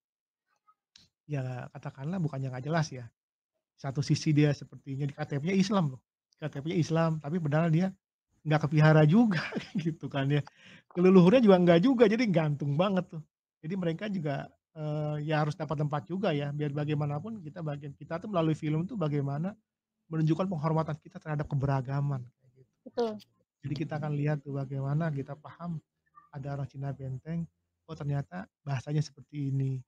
ya katakanlah bukannya nggak jelas ya, satu sisi dia sepertinya di KTP-nya Islam loh, KTP-nya Islam, tapi padahal dia nggak kepelihara juga gitu kan ya. Leluhurnya juga enggak juga, jadi gantung banget tuh. Jadi mereka juga, ya harus dapat tempat juga ya, biar bagaimanapun kita tuh melalui film tuh bagaimana menunjukkan penghormatan kita terhadap keberagaman, kayak gitu. betul, Jadi kita akan lihat tuh bagaimana kita paham, ada orang Cina Benteng, oh ternyata bahasanya seperti ini,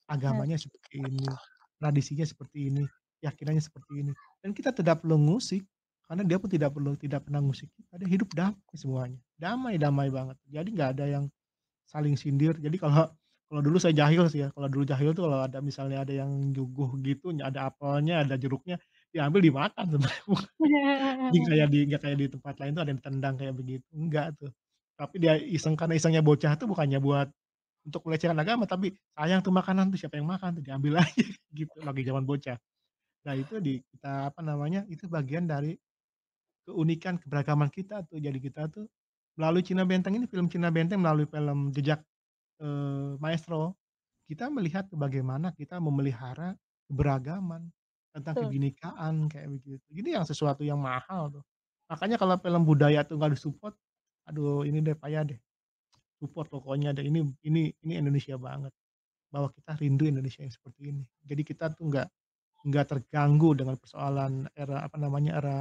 benar, agamanya seperti ini, tradisinya seperti ini, keyakinannya seperti ini. Dan kita tidak perlu ngusik, karena dia pun tidak pernah ngusik kita, dia hidup damai semuanya, damai-damai banget. Jadi nggak ada yang saling sindir. Jadi kalau kalau dulu saya jahil sih ya, kalau dulu jahil tuh kalau ada misalnya ada yang nyuguh gitu, ada apelnya, ada jeruknya, diambil dimakan sebenarnya. Jadi nggak kayak di tempat lain tuh ada yang ditendang kayak begitu, enggak tuh. Tapi dia iseng karena isengnya bocah tuh bukannya buat untuk pelecehan agama, tapi sayang tuh makanan tuh siapa yang makan tuh diambil aja gitu, lagi zaman bocah. Nah itu kita apa namanya, itu bagian dari keunikan keberagaman kita tuh. Jadi kita tuh melalui Cina Benteng ini, film Cina Benteng melalui film Jejak, Maestro, kita melihat tuh bagaimana kita memelihara keberagaman, tentang betul, kebinekaan kayak begitu. Ini yang sesuatu yang mahal tuh. Makanya kalau film budaya tuh nggak di-support, aduh ini deh payah deh, support pokoknya deh, ini Indonesia banget. bahwa kita rindu Indonesia yang seperti ini. Jadi kita tuh nggak terganggu dengan persoalan era, apa namanya, era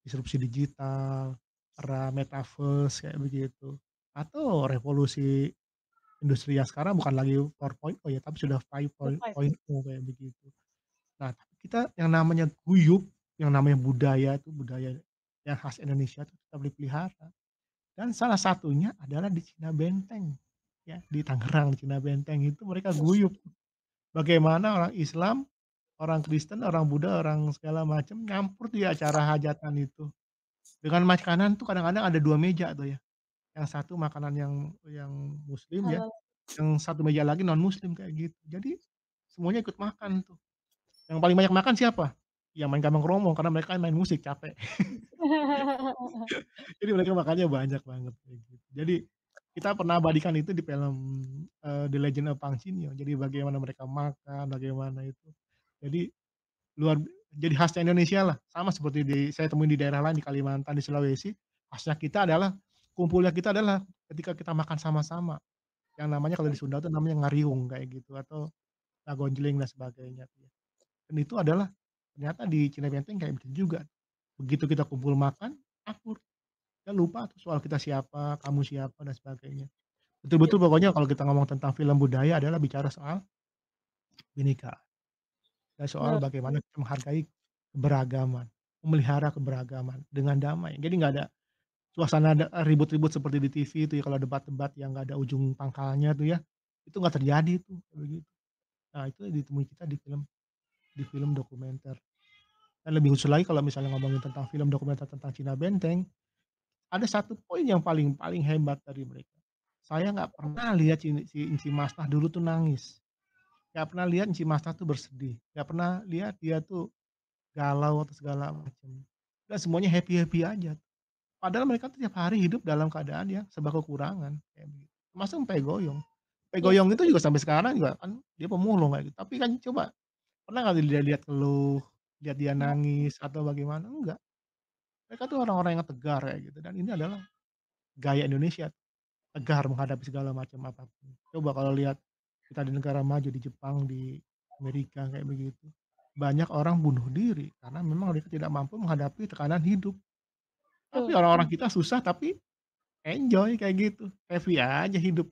disrupsi digital, era metaverse kayak begitu, atau revolusi industri yang sekarang bukan lagi 4.0 ya, tapi sudah Survive. 5.0 kayak begitu. Nah, tapi kita yang namanya guyub, yang namanya budaya itu, budaya yang khas Indonesia itu tetap dipelihara, dan salah satunya adalah di Cina Benteng, ya, di Tangerang, Cina Benteng itu mereka guyub. Bagaimana orang Islam, orang Kristen, orang Buddha, orang segala macam nyampur di acara hajatan itu. Dengan makanan tuh kadang-kadang ada 2 meja tuh ya, yang satu makanan yang muslim ya, Halal. yang satu meja lagi non muslim kayak gitu. Jadi semuanya ikut makan tuh. Yang paling banyak makan siapa? Yang main gambang kromong karena mereka kan main musik capek. Jadi mereka makannya banyak banget kayak gitu. Jadi kita pernah abadikan itu di film, The Legend of Pang Xinyo. Jadi bagaimana mereka makan, bagaimana itu. Jadi luar jadi khasnya Indonesia lah, sama seperti saya temuin di daerah lain di Kalimantan, di Sulawesi, khasnya kita adalah kumpulnya kita adalah ketika kita makan sama-sama, yang namanya kalau di Sunda tuh namanya ngariung kayak gitu atau ngagonjling dan sebagainya tuh ya. Dan itu adalah ternyata di Cina Benteng kayak begitu juga. Begitu kita kumpul makan, akur, kita lupa tuh soal kita siapa, kamu siapa dan sebagainya. Yap, Betul-betul pokoknya kalau kita ngomong tentang film budaya adalah bicara soal Bhinneka. Dan soal bener. bagaimana kita menghargai keberagaman, memelihara keberagaman dengan damai. Jadi nggak ada suasana ribut-ribut seperti di TV itu ya, kalau debat-debat yang nggak ada ujung pangkalnya tuh ya, itu nggak terjadi tuh, kayak begitu. Nah, itu ditemui kita di film dokumenter. Dan lebih khusus lagi kalau misalnya ngomongin tentang film dokumenter tentang Cina Benteng, ada satu poin yang paling paling hebat dari mereka. Saya nggak pernah lihat si Inci Masnah dulu tuh nangis, nggak pernah lihat Inci Masnah tuh bersedih, nggak pernah lihat dia tuh galau atau segala macam. Dan semuanya happy-happy aja. Padahal mereka tuh tiap hari hidup dalam keadaan yang serba kekurangan, kayak begitu. Termasuk Mpe Goyong. Mpe Iya, Goyong itu betul. juga sampai sekarang juga kan dia pemulung kayak gitu. Tapi kan coba, pernah nggak dia lihat keluh, lihat dia Nah, nangis atau bagaimana? Enggak. Mereka tuh orang-orang yang tegar kayak gitu dan ini adalah gaya Indonesia, tegar menghadapi segala macam apapun. Coba kalau lihat kita di negara maju, di Jepang, di Amerika kayak begitu. Banyak orang bunuh diri karena memang mereka tidak mampu menghadapi tekanan hidup. Tapi betul. orang-orang kita susah tapi enjoy kayak gitu, happy aja hidup.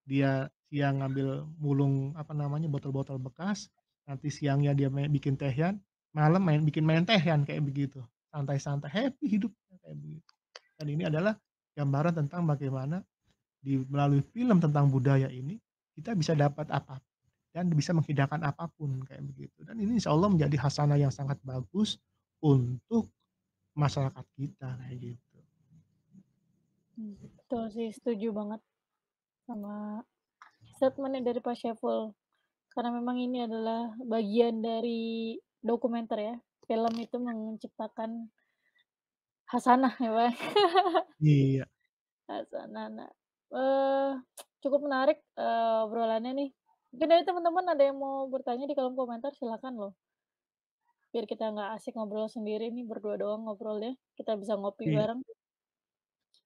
Dia siang ngambil mulung, apa namanya, botol-botol bekas, nanti siangnya dia bikin tehian, malam main tehian kayak begitu. Santai-santai, happy hidupnya kayak begitu. Dan ini adalah gambaran tentang bagaimana melalui film tentang budaya ini, kita bisa dapat apa dan bisa menghidangkan apapun kayak begitu. Dan ini insya Allah menjadi hasanah yang sangat bagus untuk masyarakat kita kayak gitu. Betul sih, setuju banget sama statement dari Pak Syaful. Karena memang ini adalah bagian dari dokumenter ya. Film itu menciptakan hasanah ya, Pak. Iya. Hasanah. Nah, eee, cukup menarik, obrolannya nih. Mungkin dari teman-teman ada yang mau bertanya di kolom komentar silakan loh, biar kita nggak asik ngobrol sendiri nih, berdua doang ngobrolnya, kita bisa ngopi Iya. bareng.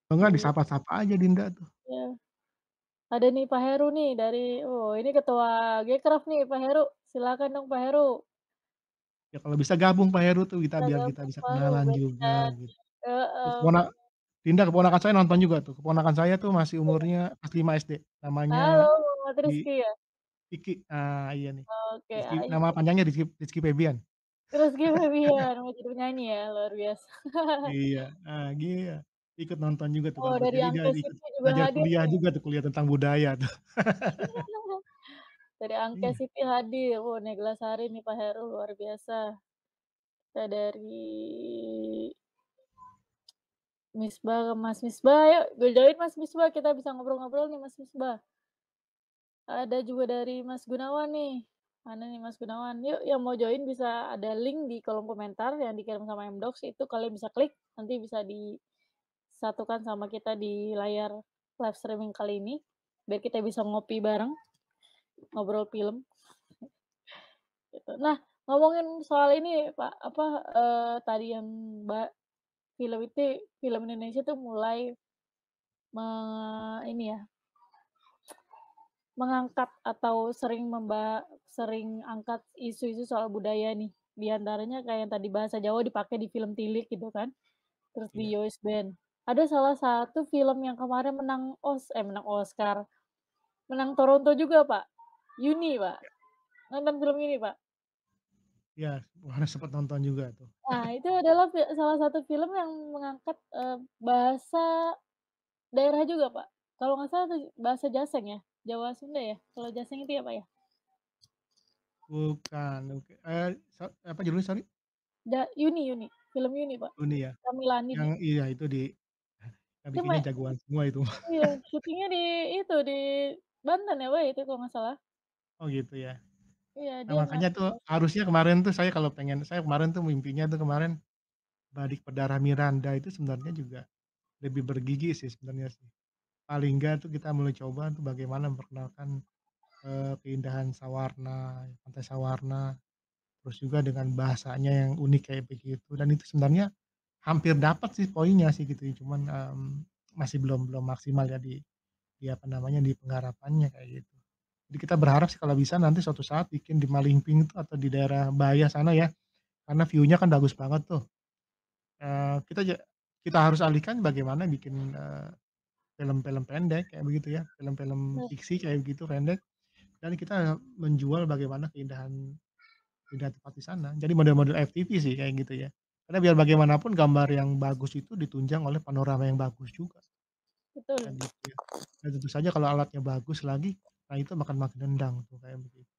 Kalau enggak Iya, disapa-sapa aja Dinda tuh. iya. Ada nih Pak Heru nih dari oh ini ketua Gcraft nih Pak Heru, silakan dong Pak Heru. Ya kalau bisa gabung Pak Heru tuh kita Kita biar kita gabung bisa Pak Heru kenalan biar kita juga gitu. Terus heeh. Dinda keponakan saya nonton juga tuh, keponakan saya tuh masih umurnya kelas 5 SD, Halo namanya Muhammad Rizky di ya? Kiki, ah, iya nih, Oke, Rizky ayu. nama panjangnya Rizky Febian. Rizky Febian mau jadi penyanyi ya? Luar biasa. Iya, iya, ikut nonton juga tuh Oh bagus, dari jadi dia Angke ikut City juga belajar hadir kuliah nih. juga tuh, kuliah tentang budaya tuh. Dari Angke Iya, City hadir. Oh Neglasari nih Pak Heru luar biasa. Kita dari Misbah ke Mas Misbah, ayo join Mas Misbah, kita bisa ngobrol-ngobrol nih Mas Misbah. Ada juga dari Mas Gunawan nih. Mana nih Mas Gunawan? Yuk yang mau join bisa ada link di kolom komentar yang dikirim sama Mdocs itu kalian bisa klik, nanti bisa disatukan sama kita di layar live streaming kali ini, biar kita bisa ngopi bareng, ngobrol film, gitu. Nah, ngomongin soal ini Pak, apa, tadi yang Mbak film itu film Indonesia tuh mulai ini ya, mengangkat atau sering angkat isu-isu soal budaya nih, di antaranya kayak yang tadi bahasa Jawa dipakai di film Tilik gitu kan, terus di Iya. Yowes Band. Ada salah satu film yang kemarin menang Oscar, menang Toronto juga, Pak, Yuni, Pak. Nonton film ini, Pak? Iya, kemarin sempet nonton juga tuh. Nah, itu adalah salah satu film yang mengangkat, bahasa daerah juga, Pak. Kalau nggak salah tuh bahasa Jaseng ya? Jawa Sunda ya? Kalau Jaseng itu ya, Pak, ya? Bukan, apa judulnya sorry? Yuni, film Yuni, Pak. Uni ya? Kamila Andini. Yang iya itu yang Itu bikinnya jagoan semua itu. iya, syutingnya di Banten ya, Pak, itu kalau nggak salah. Oh gitu ya. Iya, Nah dia makanya tuh harusnya kemarin tuh saya kemarin tuh mimpinya tuh kemarin Badik Berdarah Miranda itu sebenarnya juga lebih bergigi sih sebenarnya sih. Paling enggak tuh kita mulai coba tuh bagaimana memperkenalkan, keindahan Sawarna, Pantai Sawarna, terus juga dengan bahasanya yang unik kayak begitu dan itu sebenarnya hampir dapat sih poinnya sih gitu ya, cuman, masih belum belum maksimal ya di apa namanya, di penggarapannya kayak gitu. Jadi kita berharap sih kalau bisa nanti suatu saat bikin di Malingping itu atau di daerah Baya sana ya, karena view-nya kan bagus banget tuh. Eee, kita ja kita harus alihkan bagaimana bikin, film-film pendek kayak begitu ya, film-film bener, fiksi kayak begitu pendek, dan kita menjual bagaimana keindahan keindahan tempat di sana. Jadi model-model FTV sih kayak gitu ya. Karena biar bagaimanapun gambar yang bagus itu ditunjang oleh panorama yang bagus juga, betul. kayak gitu ya. Dan tentu saja kalau alatnya bagus lagi, nah itu makan makin nendang tuh kayak begitu.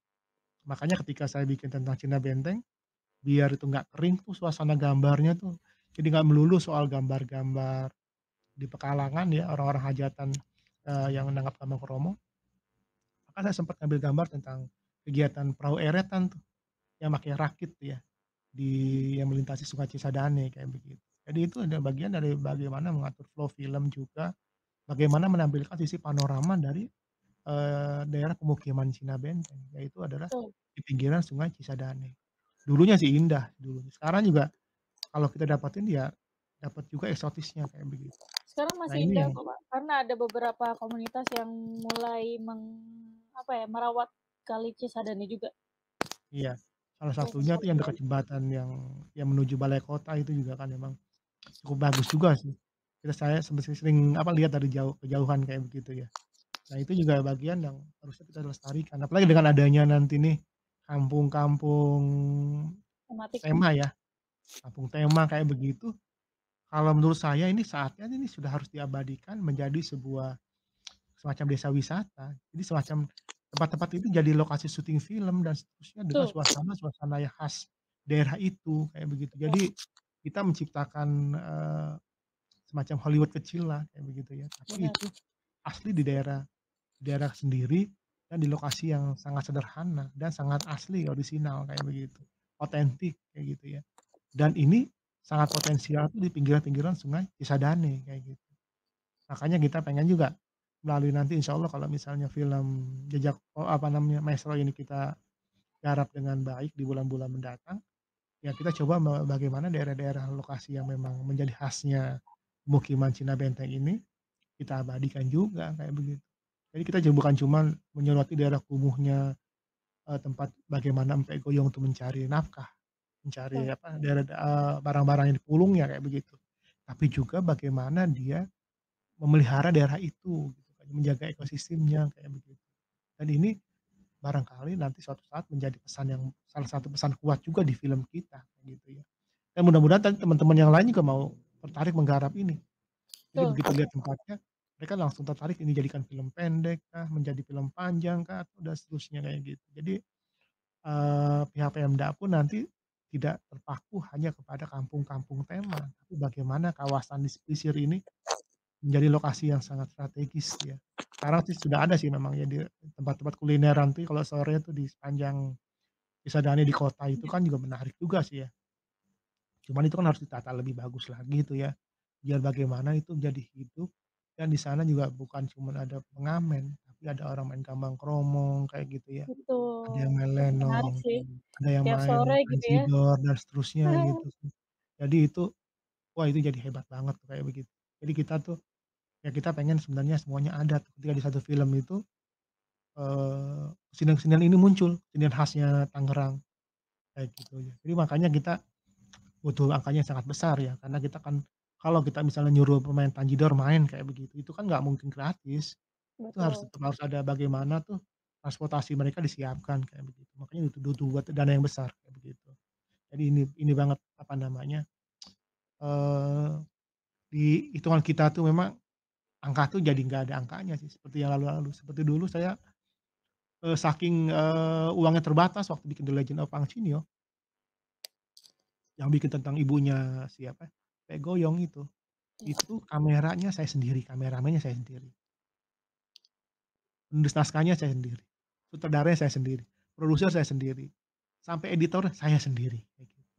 Makanya ketika saya bikin tentang Cina Benteng, biar itu nggak kering tuh suasana gambarnya tuh, jadi nggak melulu soal gambar-gambar di Pekalongan ya, orang-orang hajatan, yang nanggap Tambang Kromong, maka saya sempat ngambil gambar tentang kegiatan perahu eretan tuh, yang pakai rakit tuh ya, yang melintasi Sungai Cisadane kayak begitu. Jadi itu ada bagian dari bagaimana mengatur flow film juga, bagaimana menampilkan sisi panorama dari, daerah pemukiman Cina Benteng, yaitu adalah Betul. di pinggiran Sungai Cisadane. Dulunya sih indah dulu, sekarang juga kalau kita dapatin ya dapat juga eksotisnya kayak begitu. Sekarang Nah masih ini indah yang kok, Pak, karena ada beberapa komunitas yang mulai apa ya, merawat Kali Cisadane juga. iya, salah Proses satunya tuh yang dekat konservasi. jembatan yang menuju balai kota itu juga kan memang cukup bagus juga sih. Saya sering apa, lihat dari kejauhan kayak begitu ya. Nah itu juga bagian yang harusnya kita lestarikan, apalagi dengan adanya nanti nih kampung-kampung Tematik. tema ya, kampung tema kayak begitu, kalau menurut saya ini saatnya ini sudah harus diabadikan menjadi sebuah semacam desa wisata. Jadi semacam tempat-tempat itu jadi lokasi syuting film dan seterusnya dengan Betul, suasana-suasana yang khas daerah itu, kayak begitu. Jadi kita menciptakan, semacam Hollywood kecil lah kayak begitu ya, tapi benar. itu asli di daerah sendiri dan di lokasi yang sangat sederhana dan sangat asli, orisinal kayak begitu, otentik kayak gitu ya. Dan ini sangat potensial tuh di pinggiran-pinggiran Sungai Cisadane kayak gitu. Makanya kita pengen juga melalui nanti insyaallah kalau misalnya film apa namanya, Maestro ini kita garap dengan baik di bulan-bulan mendatang, ya kita coba bagaimana daerah-daerah lokasi yang memang menjadi khasnya pemukiman Cina Benteng ini, kita abadikan juga kayak begitu. Jadi kita juga bukan cuman menyoroti daerah kumuhnya, tempat bagaimana Empek Goyong untuk mencari nafkah, mencari Betul, apa, barang-barang yang dipulungnya kayak begitu. Tapi juga bagaimana dia memelihara daerah itu gitu kan, menjaga ekosistemnya kayak begitu. Dan ini barangkali nanti suatu saat menjadi pesan yang salah satu pesan kuat juga di film kita kayak gitu ya. Dan mudah-mudahan tadi teman-teman yang lain juga mau tertarik menggarap ini. Jadi betul, begitu lihat tempatnya, mereka langsung tertarik ini jadikan film pendek kah, menjadi film panjang kah, atau dan seterusnya kayak gitu. Jadi, pihak Pemda pun nanti tidak terpaku hanya kepada kampung-kampung tema, tapi bagaimana kawasan di pesisir ini menjadi lokasi yang sangat strategis ya. Sekarang sih sudah ada sih memang ya di tempat-tempat kulineran tuh kalau sore tuh di sepanjang Cisadane di kota itu iya, kan juga menarik juga sih ya. Cuman itu kan harus ditata lebih bagus lagi itu ya, biar bagaimana itu menjadi hidup dan di sana juga bukan cuman ada pengamen, tapi ada orang main gambang kromong kayak gitu ya, ada betul. yang main Itu menarik lenong, sih, ada yang tiap main sore gitu ya. tanjidor dan seterusnya gitu sih. Jadi itu, wah itu jadi hebat banget tuh kayak begitu. Jadi kita tuh ya kita pengen sebenarnya semuanya ada tuh ketika di satu film itu, kesenian-kesenian ini muncul, kesenian khasnya Tangerang, kayak gitu ya. Jadi makanya kita butuh angkanya sangat besar ya, karena kita kan kalau kita misalnya nyuruh pemain tanjidor main kayak begitu, itu kan nggak mungkin gratis. Itu harus betul. tetap harus ada bagaimana tuh transportasi mereka disiapkan kayak begitu. Makanya butuh buat dana yang besar kayak begitu. Jadi ini banget, apa namanya, eee, di hitungan kita tuh memang angka tuh jadi nggak ada angkanya sih seperti yang lalu-lalu. Seperti dulu saya, saking, uangnya terbatas waktu bikin The Legend of Pang Cinyo, yang bikin tentang ibunya siapa, Pek Goyong itu kameranya saya sendiri, kameramennya saya sendiri, penulis naskahnya saya sendiri, sutradaranya saya sendiri, produser saya sendiri, sampai editor saya sendiri, kayak gitu.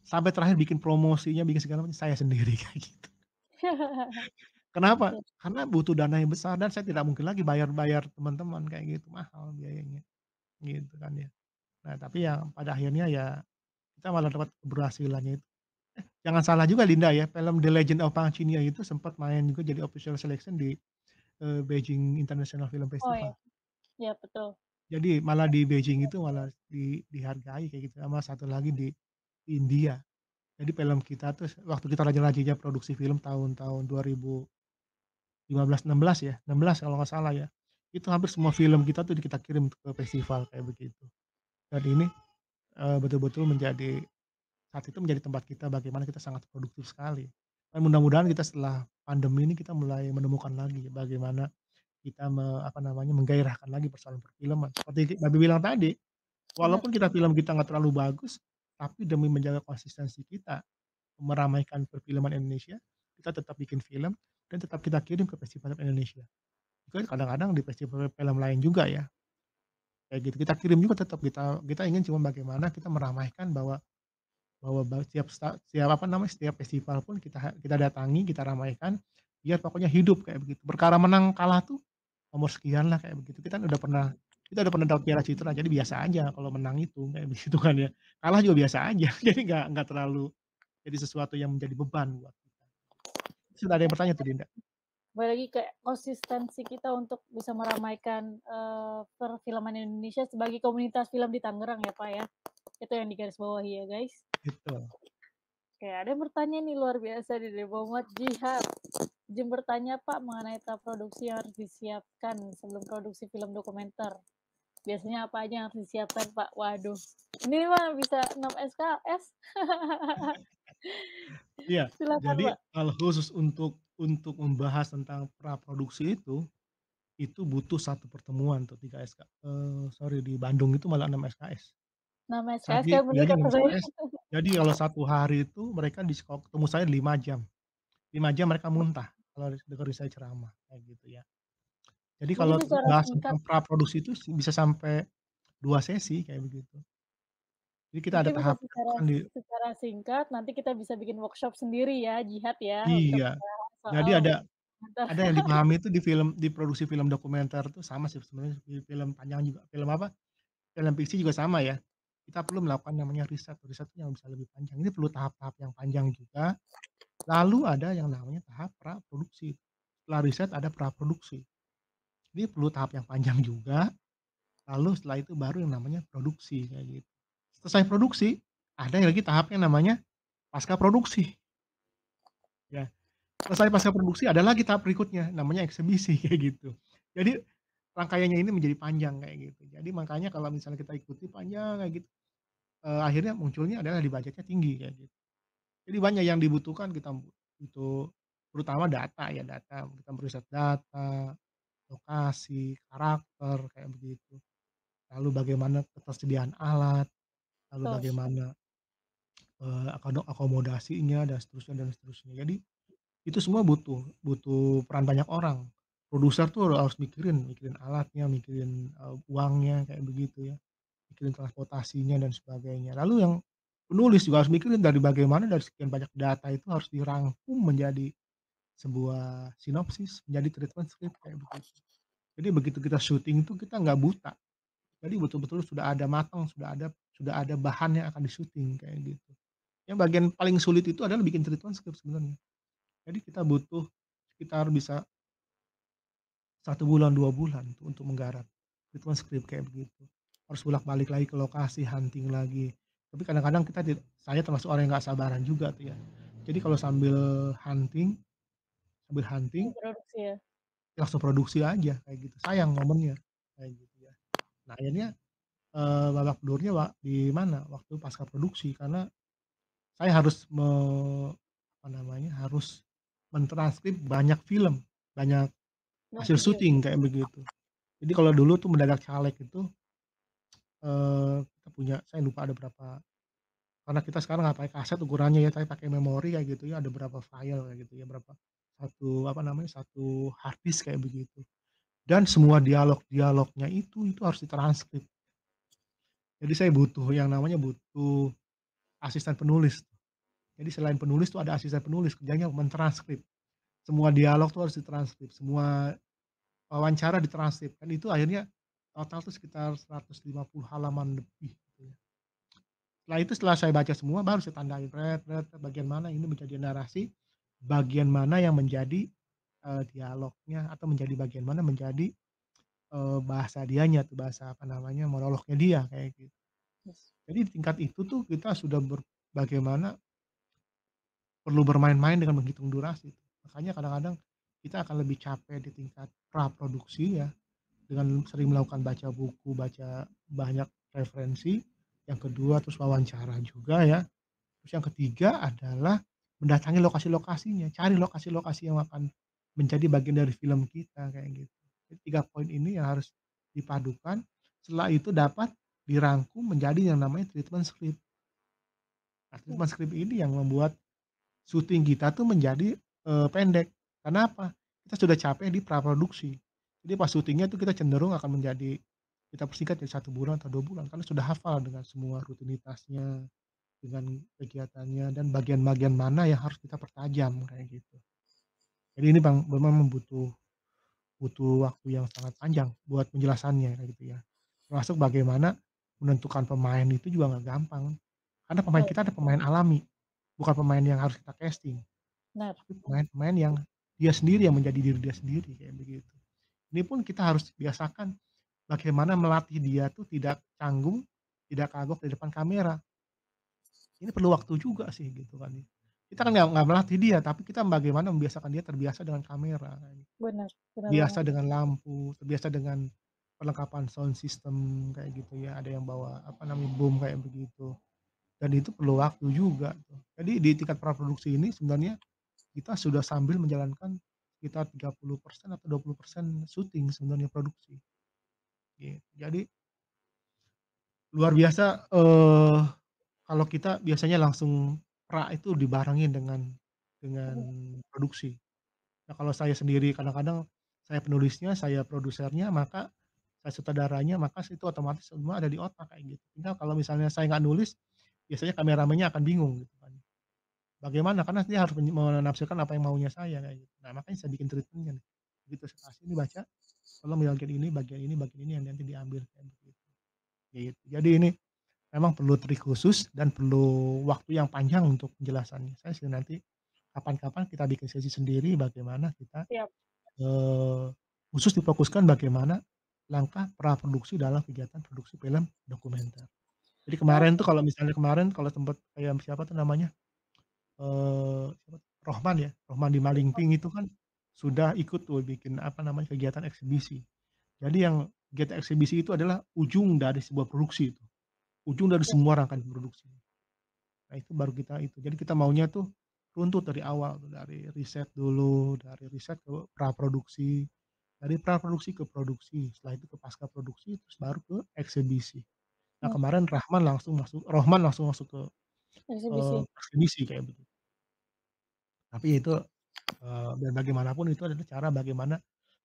Sampai terakhir bikin promosinya, bikin segala macam saya sendiri, kayak gitu. Kenapa? Ya, Karena butuh dana yang besar dan saya tidak mungkin lagi bayar-bayar teman-teman kayak gitu, mahal biayanya, gitu kan ya. Nah, tapi ya pada akhirnya ya kita malah dapat keberhasilannya itu. Jangan salah juga Linda ya, film The Legend of Pang Cinyo itu sempat main juga jadi official selection di, Beijing International Film oh ya, Festival. ya betul. Jadi malah di Beijing itu malah dihargai kayak gitu, sama satu lagi di India. Jadi film kita tuh waktu kita rajin-rajinnya produksi film tahun-tahun 2015, 16 ya, 16 kalau nggak salah ya. Itu hampir semua film kita tuh kita kirim ke festival kayak begitu. Dan ini, betul-betul menjadi saat itu menjadi tempat kita bagaimana kita sangat produktif sekali. Dan mudah-mudahan kita setelah pandemi ini kita mulai menemukan lagi bagaimana kita apa namanya, menggairahkan lagi persoalan perfilman. Seperti Babe bilang tadi, Benar. walaupun film kita nggak terlalu bagus, tapi demi menjaga konsistensi kita meramaikan perfilman Indonesia, kita tetap bikin film dan tetap kita kirim ke festival Indonesia. Juga kadang-kadang di festival film lain juga ya, kayak gitu. Kita kirim juga tetap, kita kita ingin cuma bagaimana kita meramaikan bahwa bahwa setiap apa namanya, setiap festival pun kita datangi, kita ramaikan, biar pokoknya hidup kayak begitu. Perkara menang kalah tuh nomor sekian lah kayak begitu. Kita udah pernah dapat Piala Citra, jadi biasa aja kalau menang itu, kayak begitu kan ya. Kalah juga biasa aja, jadi nggak terlalu jadi sesuatu yang menjadi beban buat kita. Sudah ada yang bertanya tuh Dinda. Kembali lagi ke konsistensi kita untuk bisa meramaikan, perfilman Indonesia sebagai komunitas film di Tangerang ya, Pak, ya. Itu yang digarisbawahi ya, guys. Gitu. Oke, ada yang bertanya nih luar biasa nih dari Muhammad Jihad. Izin bertanya, Pak, mengenai tahap produksi yang harus disiapkan sebelum produksi film dokumenter. Biasanya apa aja yang harus disiapkan, Pak? Waduh, ini mah bisa 6 SKS. Iya, Silakan, jadi Pak. kalau khusus untuk membahas tentang praproduksi itu butuh satu pertemuan tuh 3 SK sorry di Bandung itu malah 6 SKS. 6 SKS Jadi kayak bener kuliahnya kata 6 saya. SKS. Jadi kalau 1 hari itu mereka kalau ketemu saya 5 jam. 5 jam mereka muntah kalau dengerin saya ceramah, kayak gitu ya. Jadi Mungkin kalau secara bahas singkat tentang praproduksi itu bisa sampai 2 sesi kayak begitu. Jadi kita ada Mungkin bisa tahapnya secara kan di secara singkat, nanti kita bisa bikin workshop sendiri ya, Jihad ya, untuk iya. membahas Jadi soal dokumenter. ada yang dipahami itu di produksi film dokumenter tuh sama sih sebenarnya di film panjang juga, film apa, film fiksi juga sama ya. Kita perlu melakukan namanya riset, riset yang bisa lebih panjang. Ini perlu tahap-tahap yang panjang juga. Lalu ada yang namanya tahap praproduksi. Setelah riset ada praproduksi. Ini perlu tahap yang panjang juga, lalu setelah itu baru yang namanya produksi, kayak gitu. Selesai produksi, ada lagi tahap yang namanya pasca produksi, ya. Selesai pasca produksi ada lagi tahap berikutnya, namanya eksebisi, kayak gitu. Jadi rangkaiannya ini menjadi panjang kayak gitu. Jadi makanya kalau misalnya kita ikuti panjang kayak gitu, akhirnya munculnya adalah di budgetnya tinggi kayak gitu. Jadi banyak yang dibutuhkan kita untuk terutama data ya, data, kita meriset data, lokasi, karakter, kayak begitu. Lalu bagaimana ketersediaan alat, lalu Betul, bagaimana, akomodasinya dan seterusnya dan seterusnya. Jadi itu semua butuh butuh peran banyak orang. Produser tuh harus mikirin alatnya, mikirin, uangnya, kayak begitu ya, mikirin transportasinya dan sebagainya. Lalu yang penulis juga harus mikirin dari bagaimana dari sekian banyak data itu harus dirangkum menjadi sebuah sinopsis, menjadi treatment script kayak begitu. Jadi begitu kita syuting itu kita nggak buta. Jadi betul-betul sudah ada bahan yang akan di-syuting kayak gitu. Yang bagian paling sulit itu adalah bikin treatment script sebenarnya. Jadi kita butuh sekitar bisa 1 bulan, 2 bulan untuk menggarap. treatment script kayak begitu. Harus bolak-balik lagi ke lokasi, hunting lagi. Tapi kadang-kadang saya termasuk orang yang nggak sabaran juga tuh ya. Jadi kalau sambil hunting Produksi ya? langsung produksi aja kayak gitu, sayang momennya, kayak gitu ya. Nah akhirnya, babak belurnya di mana, waktu pasca produksi karena saya harus apa namanya, harus mentranskrip banyak film, banyak Dan hasil video. syuting kayak begitu. Jadi kalau dulu tuh mendadak caleg itu, saya lupa ada berapa, karena kita sekarang nggak pakai kaset ukurannya ya, tapi pakai memori kayak gitu ya, ada berapa file kayak gitu ya, apa namanya, satu hard disk kayak begitu. Dan semua dialog-dialognya itu harus ditranskrip. Jadi saya butuh asisten penulis. Jadi selain penulis tuh ada asisten penulis, kerjanya mentranskrip. Semua dialog tuh harus ditranskrip, semua wawancara ditranskrip, kan itu akhirnya total tuh sekitar 150 halaman lebih gitu ya. Setelah saya baca semua baru saya tandain bagian mana ini menjadi narasi, bagian mana yang menjadi, dialognya atau menjadi bagian mana menjadi, bahasa dianya tuh, bahasa apa namanya, monolognya dia kayak gitu. Yes. Jadi di tingkat itu tuh kita sudah bagaimana perlu bermain-main dengan menghitung durasi. Makanya kadang-kadang kita akan lebih capek di tingkat praproduksi ya, dengan sering melakukan baca buku, baca banyak referensi. Yang kedua terus wawancara juga ya. Terus yang ketiga adalah mendatangi lokasi-lokasinya, cari lokasi-lokasi yang akan menjadi bagian dari film kita kayak gitu. Jadi 3 poin ini yang harus dipadukan, setelah itu dapat dirangkum menjadi yang namanya treatment script. Nah, Mmm, treatment script ini yang membuat syuting kita tuh menjadi, pendek. Karena apa? Kita sudah capek di praproduksi. Jadi pas syutingnya tuh kita cenderung akan kita persingkat jadi 1 bulan atau 2 bulan, karena sudah hafal dengan semua rutinitasnya, dengan kegiatannya, dan bagian-bagian mana yang harus kita pertajam, kayak gitu. Jadi ini memang butuh butuh waktu yang sangat panjang buat penjelasannya, kayak gitu ya. Termasuk bagaimana menentukan pemain itu juga nggak gampang. Karena pemain betul, kita ada pemain alami, bukan pemain yang harus kita casting. benar. Tapi pemain-pemain yang dia sendiri yang menjadi diri dia sendiri, kayak begitu. Ini pun kita harus biasakan bagaimana melatih dia tuh tidak canggung, tidak kagok di depan kamera. Ini perlu waktu juga sih gitu kan ya. Kita kan nggak melatih dia, tapi kita bagaimana membiasakan dia terbiasa dengan kamera, kayak gitu. Benar benar Terbiasa banget. dengan lampu, terbiasa dengan perlengkapan sound system kayak gitu ya, ada yang bawa apa namanya, boom kayak begitu. Dan itu perlu waktu juga tuh. Jadi di tingkat praproduksi ini sebenarnya kita sudah sambil menjalankan sekitar 30% atau 20% syuting sebenarnya produksi, gitu. Jadi luar biasa, kalau kita biasanya langsung itu dibarengin dengan Mhm, produksi. Nah kalau saya sendiri kadang-kadang saya penulisnya, saya produsernya, maka saya sutradaranya, maka itu otomatis semua ada di otak kayak gitu. Tinggal kalau misalnya saya nggak nulis, biasanya kameramennya akan bingung gitu kan. Bagaimana, karena dia harus menafsirkan apa yang maunya saya kayak gitu. Nah makanya saya bikin treatment-nya nih. Begitu saya kasih, "Ini baca, tolong bagian ini yang nanti diambil," kayak begitu, gitu. Jadi ini memang perlu trik khusus dan perlu waktu yang panjang untuk penjelasannya. Saya sih nanti kapan-kapan kita bikin sesi sendiri bagaimana kita, siap. eee, khusus difokuskan bagaimana langkah praproduksi dalam kegiatan produksi film dokumenter. Jadi Oh, kemarin tuh kalau sempet kayak siapa tuh namanya, siapa tuh, Rohman ya, Rohman di Malingping itu kan sudah ikut tuh bikin apa namanya, kegiatan eksibisi. Jadi yang kegiatan eksibisi itu adalah ujung dari sebuah produksi itu, ujung dari iya, semua rangkaian produksi. Nah itu baru jadi kita maunya tuh runtut dari awal tuh, dari riset dulu, dari riset ke praproduksi, dari praproduksi ke produksi, setelah itu ke pasca produksi, terus baru ke eksibisi. Nah mmm, kemarin Rohman langsung masuk ke, eksibisi. eksibisi kayak begitu. Tapi itu, dan bagaimanapun itu adalah cara bagaimana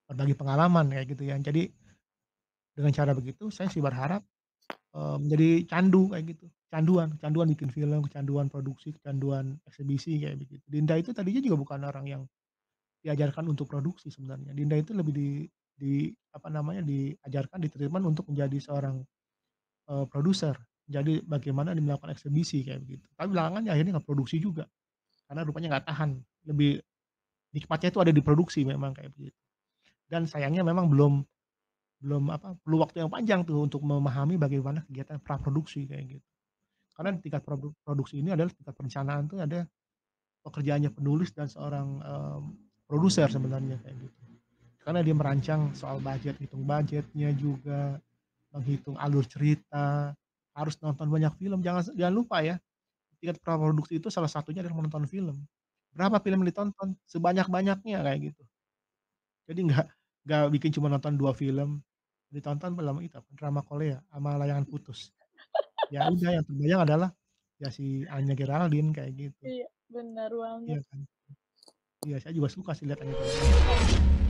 berbagi pengalaman kayak gitu ya. Jadi dengan cara begitu saya sih berharap, menjadi candu kayak gitu, kecanduan bikin film, kecanduan produksi, kecanduan eksibisi kayak begitu. Dinda itu tadinya juga bukan orang yang diajarkan untuk produksi sebenarnya. Dinda itu lebih apa namanya, diajarkan, di-treatment untuk menjadi seorang, produser. Jadi bagaimana dia melakukan eksibisi kayak begitu. Tapi belakangan ya akhirnya nggak produksi juga, karena rupanya nggak tahan, lebih nikmatnya itu ada di produksi memang kayak begitu. Dan sayangnya memang belum belum apa, perlu waktu yang panjang tuh untuk memahami bagaimana kegiatan praproduksi kayak gitu. Karena di tingkat produksi ini adalah tingkat perencanaan tuh ada pekerjaannya penulis dan seorang, produser sebenarnya kayak gitu. Karena dia merancang soal budget, hitung budgetnya juga, menghitung alur cerita, harus nonton banyak film, jangan jangan lupa ya, tingkat praproduksi itu salah satunya adalah menonton film. Berapa film yang ditonton? Sebanyak-banyaknya kayak gitu. Jadi nggak bikin cuma nonton 2 film, ditonton film itu apa, drama Korea sama Layangan Putus. Ya udah yang terbayang adalah, ya si Anya Geraldine kayak gitu. Iya, benar banget. Iya kan? Iya saya juga suka sih lihat Anya Geraldine.